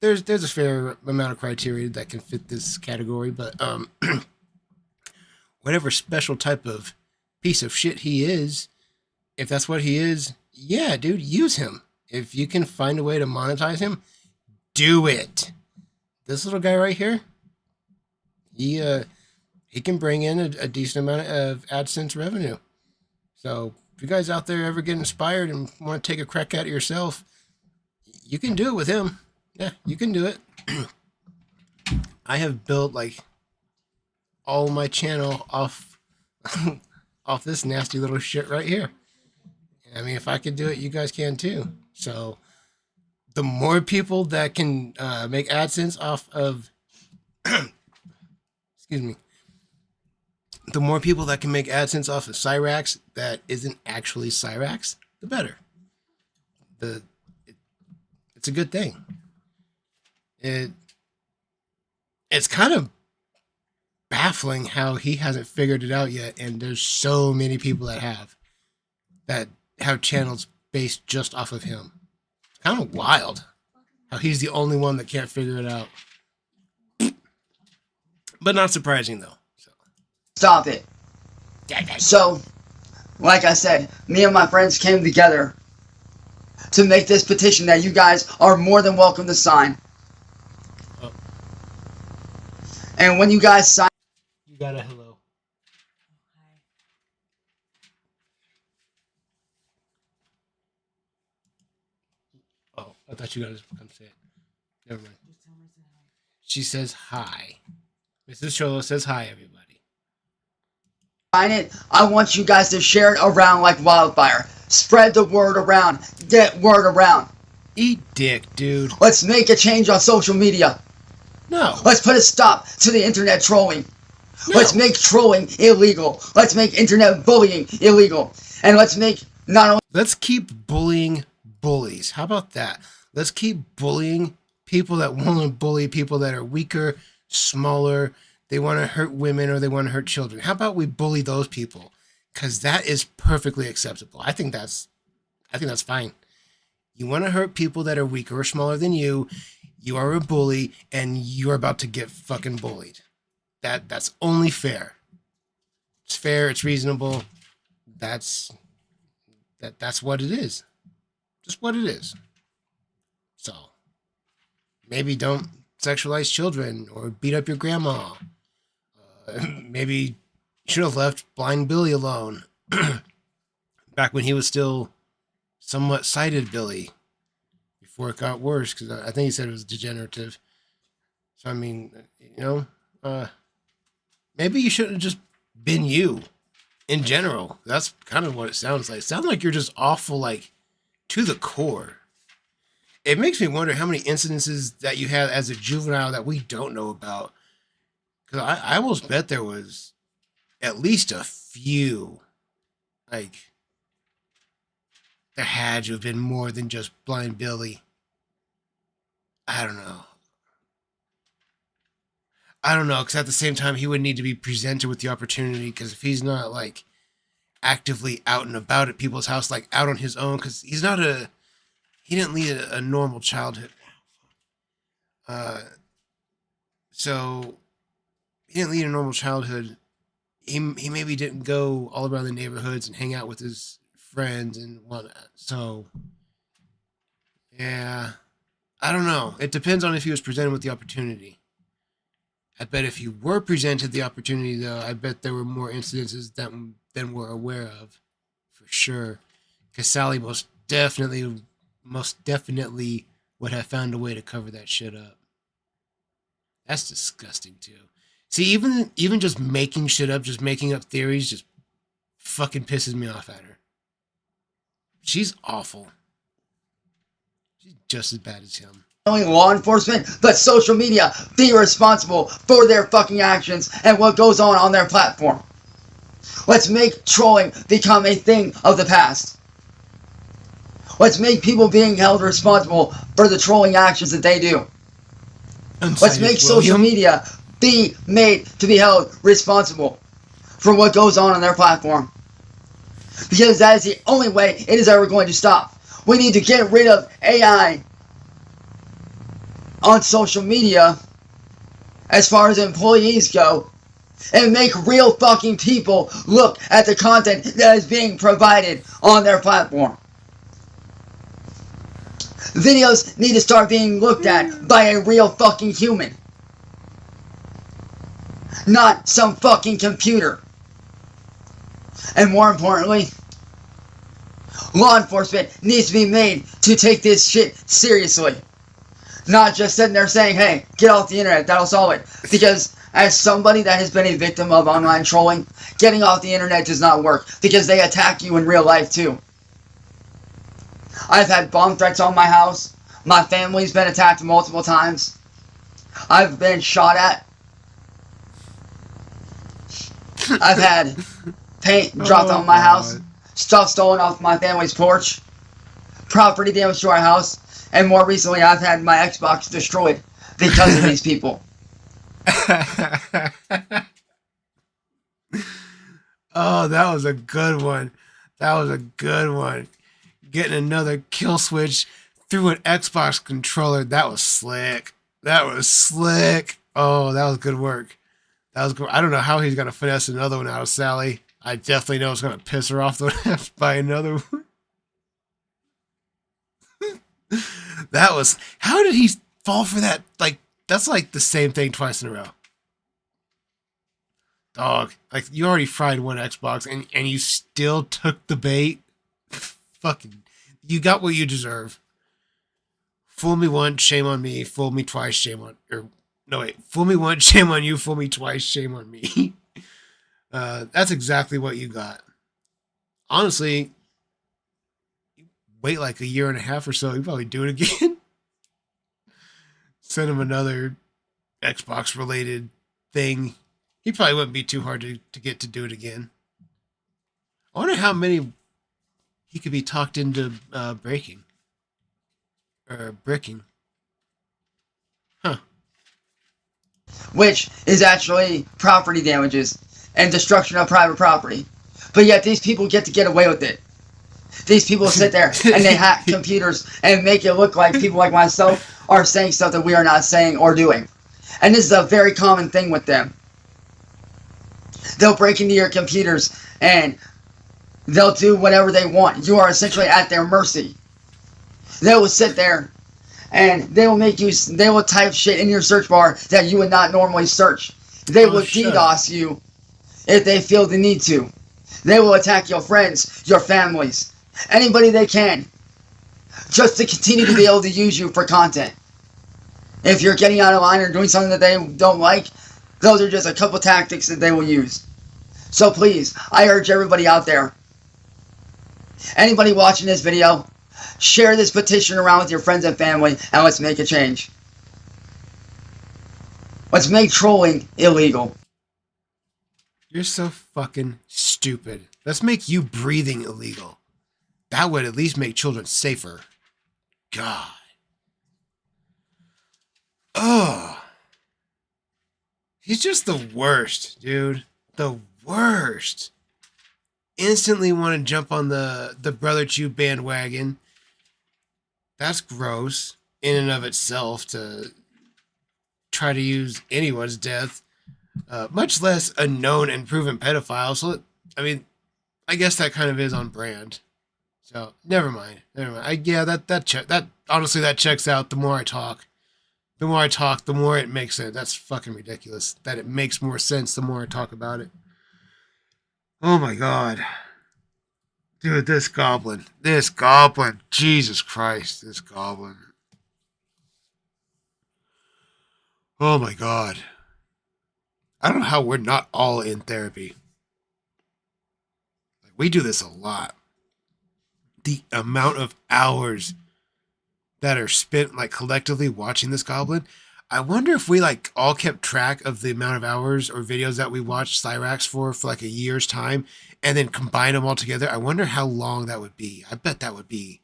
there's a fair amount of criteria that can fit this category, but whatever special type of piece of shit he is, if that's what he is, yeah, dude, use him. If you can find a way to monetize him, do it. This little guy right here, he can bring in a decent amount of AdSense revenue. So if you guys out there ever get inspired and want to take a crack at it yourself, you can do it with him. Yeah, you can do it. I have built like all my channel off off this nasty little shit right here. I mean, if I could do it, you guys can too. So the more people that can make AdSense off of, excuse me, the more people that can make AdSense off of Cyrax that isn't actually Cyrax, the better. It's a good thing. It's kind of baffling how he hasn't figured it out yet, and there's so many people that have channels based just off of him. It's kind of wild how he's the only one that can't figure it out. But not surprising though. Stop it. So, like I said, me and my friends came together to make this petition that you guys are more than welcome to sign. Oh. And when you guys sign... You got a hello. Oh, I thought you guys would come say it. Never mind. She says hi. Mrs. Cholo says hi, everybody. Sign it. I want you guys to share it around like wildfire. Spread the word around. Get word around. Eat dick, dude. Let's make a change on social media. No. Let's put a stop to the internet trolling. No. Let's make trolling illegal. Let's make internet bullying illegal. And let's make not only... Let's keep bullying bullies. How about that? Let's keep bullying people that want to bully people that are weaker, smaller, they want to hurt women or they want to hurt children. How about we bully those people? Because that is perfectly acceptable. I think that's fine. You want to hurt people that are weaker or smaller than you. You are a bully and you're about to get fucking bullied. That's only fair. It's fair. It's reasonable. That's what it is. Just what it is. So maybe don't sexualize children or beat up your grandma. Maybe you should have left Blind Billy alone back when he was still somewhat sighted Billy before it got worse, because I think he said it was degenerative. So I mean, maybe you shouldn't have just been you in general. That's kind of what it sounds like. It sounds like you're just awful, like, to the core. It makes me wonder how many incidences that you had as a juvenile that we don't know about. Because I almost bet there was at least a few. Like, there had to have been more than just Blind Billy. I don't know. Because at the same time, he would need to be presented with the opportunity, because if he's not, like, actively out and about at people's house, like, out on his own, because he didn't lead a normal childhood. So, he didn't lead a normal childhood. He maybe didn't go all around the neighborhoods and hang out with his friends and whatnot. So, yeah, I don't know. It depends on if he was presented with the opportunity. I bet if you were presented the opportunity, though, I bet there were more incidences than we're aware of, for sure. Because Sally most definitely would have found a way to cover that shit up. That's disgusting, too. See, even just making shit up, just making up theories, just fucking pisses me off at her. She's awful. She's just as bad as him. Only law enforcement, but social media be responsible for their fucking actions and what goes on their platform. Let's make trolling become a thing of the past. Let's make people being held responsible for the trolling actions that they do. Let's make social media be made to be held responsible for what goes on their platform. Because that is the only way it is ever going to stop. We need to get rid of AI on social media as far as employees go and make real fucking people look at the content that is being provided on their platform. Videos need to start being looked at by a real fucking human, not some fucking computer. And more importantly, law enforcement needs to be made to take this shit seriously. Not just sitting there saying, hey, get off the internet, that'll solve it. Because as somebody that has been a victim of online trolling, getting off the internet does not work. Because they attack you in real life too. I've had bomb threats on my house. My family's been attacked multiple times. I've been shot at. I've had paint dropped on my house. Stuff stolen off my family's porch. Property damage to our house. And more recently, I've had my Xbox destroyed because of these people. Oh, that was a good one. Getting another kill switch through an Xbox controller. That was slick. Oh, that was good work. I don't know how he's going to finesse another one out of Sally. I definitely know it's going to piss her off to buy another one. How did he fall for that? Like, that's like the same thing twice in a row. Dog, like, you already fried one Xbox and you still took the bait. Fucking, you got what you deserve. Fool me once, shame on me. Fool me twice, shame on, fool me once, shame on you. Fool me twice, shame on me. That's exactly what you got. Honestly, wait like a year and a half or so, you probably do it again. Send him another Xbox related thing. He probably wouldn't be too hard to get to do it again. I wonder how many he could be talked into breaking. Or bricking. Huh. Which is actually property damages and destruction of private property. But yet these people get to get away with it. These people sit there and they hack computers and make it look like people like myself are saying stuff that we are not saying or doing. And this is a very common thing with them. They'll break into your computers and they'll do whatever they want. You are essentially at their mercy. They will sit there and they will type shit in your search bar that you would not normally search. They will DDoS you if they feel the need to. They will attack your friends, your families, anybody they can. just to continue to be able to use you for content. If you're getting out of line or doing something that they don't like, those are just a couple tactics that they will use. So please, I urge everybody out there, anybody watching this video, share this petition around with your friends and family, and let's make a change. Let's make trolling illegal. You're so fucking stupid. Let's make you breathing illegal. That would at least make children safer. God. Oh. He's just the worst, dude. The worst. Instantly want to jump on the Brother Chu bandwagon. That's gross in and of itself to try to use anyone's death, much less a known and proven pedophile. So, I mean, I guess that kind of is on brand. So, never mind. That honestly, that checks out. The more I talk, the more it makes sense. That's fucking ridiculous. That it makes more sense the more I talk about it. Oh my God. Dude, this goblin, Jesus Christ, this goblin. Oh my God. I don't know how we're not all in therapy. Like, we do this a lot. The amount of hours that are spent like collectively watching this goblin. I wonder if we like all kept track of the amount of hours or videos that we watched Cyrax for like a year's time and then combine them all together. I wonder how long that would be. I bet that would be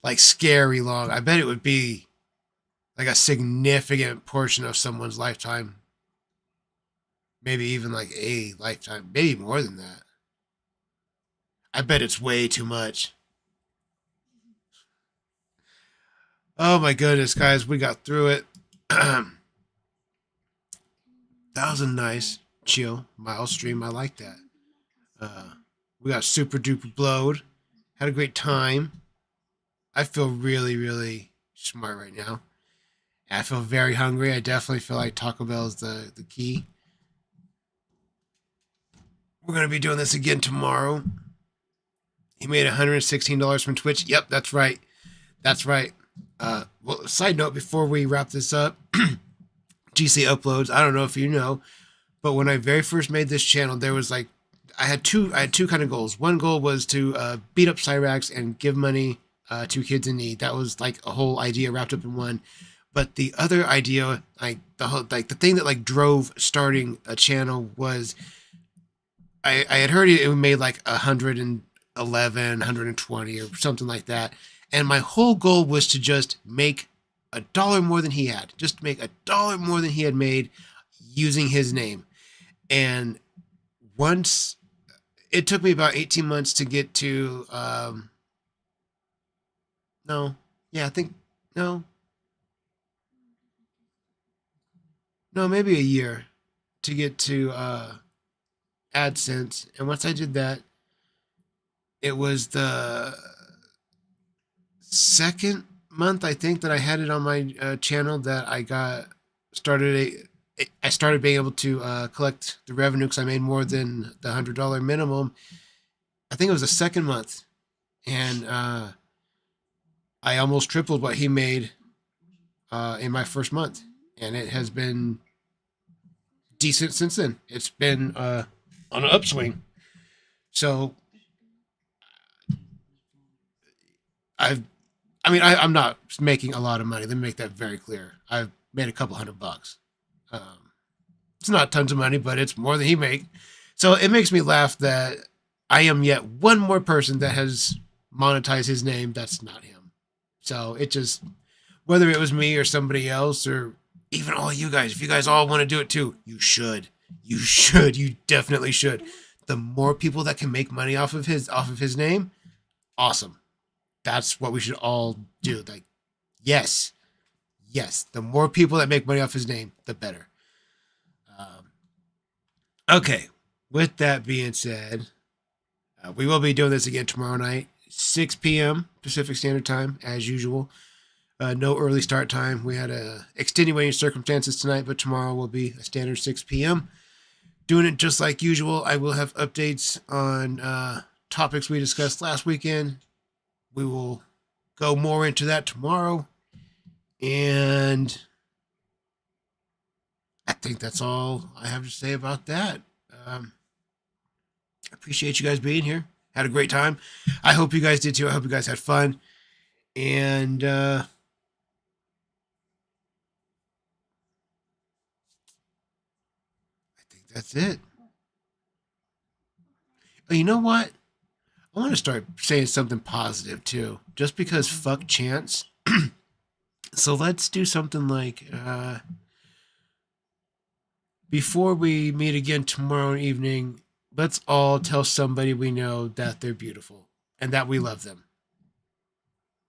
like scary long. I bet it would be like a significant portion of someone's lifetime. Maybe even like a lifetime. Maybe more than that. I bet it's way too much. Oh my goodness, guys. We got through it. That was a nice, chill, mild stream. I like that. We got super duper blowed. Had a great time. I feel really, really smart right now. I feel very hungry. I definitely feel like Taco Bell is the key. We're going to be doing this again tomorrow. He made $116 from Twitch. Yep, that's right. That's right. Well, side note before we wrap this up, GC Uploads, I don't know if you know, but when I very first made this channel, there was like, I had two kind of goals. One goal was to beat up Cyrax and give money to kids in need. That was like a whole idea wrapped up in one. But the other idea, like the thing that like drove starting a channel was, I had heard it made like 111, 120 or something like that. And my whole goal was to just make $1 more than he had. Just make $1 more than he had made using his name. And once, it took me about 18 months to get to, maybe a year to get to AdSense. And once I did that, it was the second month, I think, that I had it on my channel that I started being able to collect the revenue because I made more than the $100 minimum. I think it was the second month, and I almost tripled what he made in my first month, and it has been decent since then. It's been on an upswing. So I'm not making a lot of money. Let me make that very clear. I've made a couple $100. It's not tons of money, but it's more than he make. So it makes me laugh that I am yet one more person that has monetized his name. That's not him. So it just, whether it was me or somebody else, or even all you guys, if you guys all want to do it too, you should. You should. You definitely should. The more people that can make money off of his name, awesome. That's what we should all do. Like, yes. The more people that make money off his name, the better. Okay. With that being said, we will be doing this again tomorrow night, 6 p.m. Pacific Standard Time, as usual. No early start time. We had extenuating circumstances tonight, but tomorrow will be a standard 6 p.m. Doing it just like usual. I will have updates on topics we discussed last weekend. We will go more into that tomorrow. And I think that's all I have to say about that. I appreciate you guys being here. Had a great time. I hope you guys did too. I hope you guys had fun. And I think that's it. Oh, you know what? I want to start saying something positive too. Just because fuck chance. So let's do something like before we meet again tomorrow evening, let's all tell somebody we know that they're beautiful and that we love them.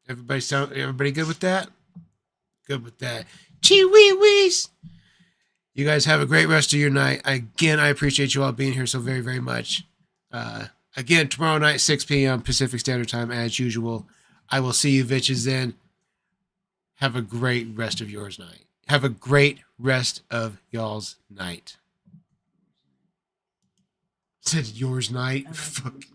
Everybody good with that? Good with that. Chee wee wees. You guys have a great rest of your night. Again, I appreciate you all being here so very, very much. Again, tomorrow night, 6 p.m. Pacific Standard Time, as usual. I will see you bitches then. Have a great rest of yours night. Have a great rest of y'all's night. Said yours night. Fuck.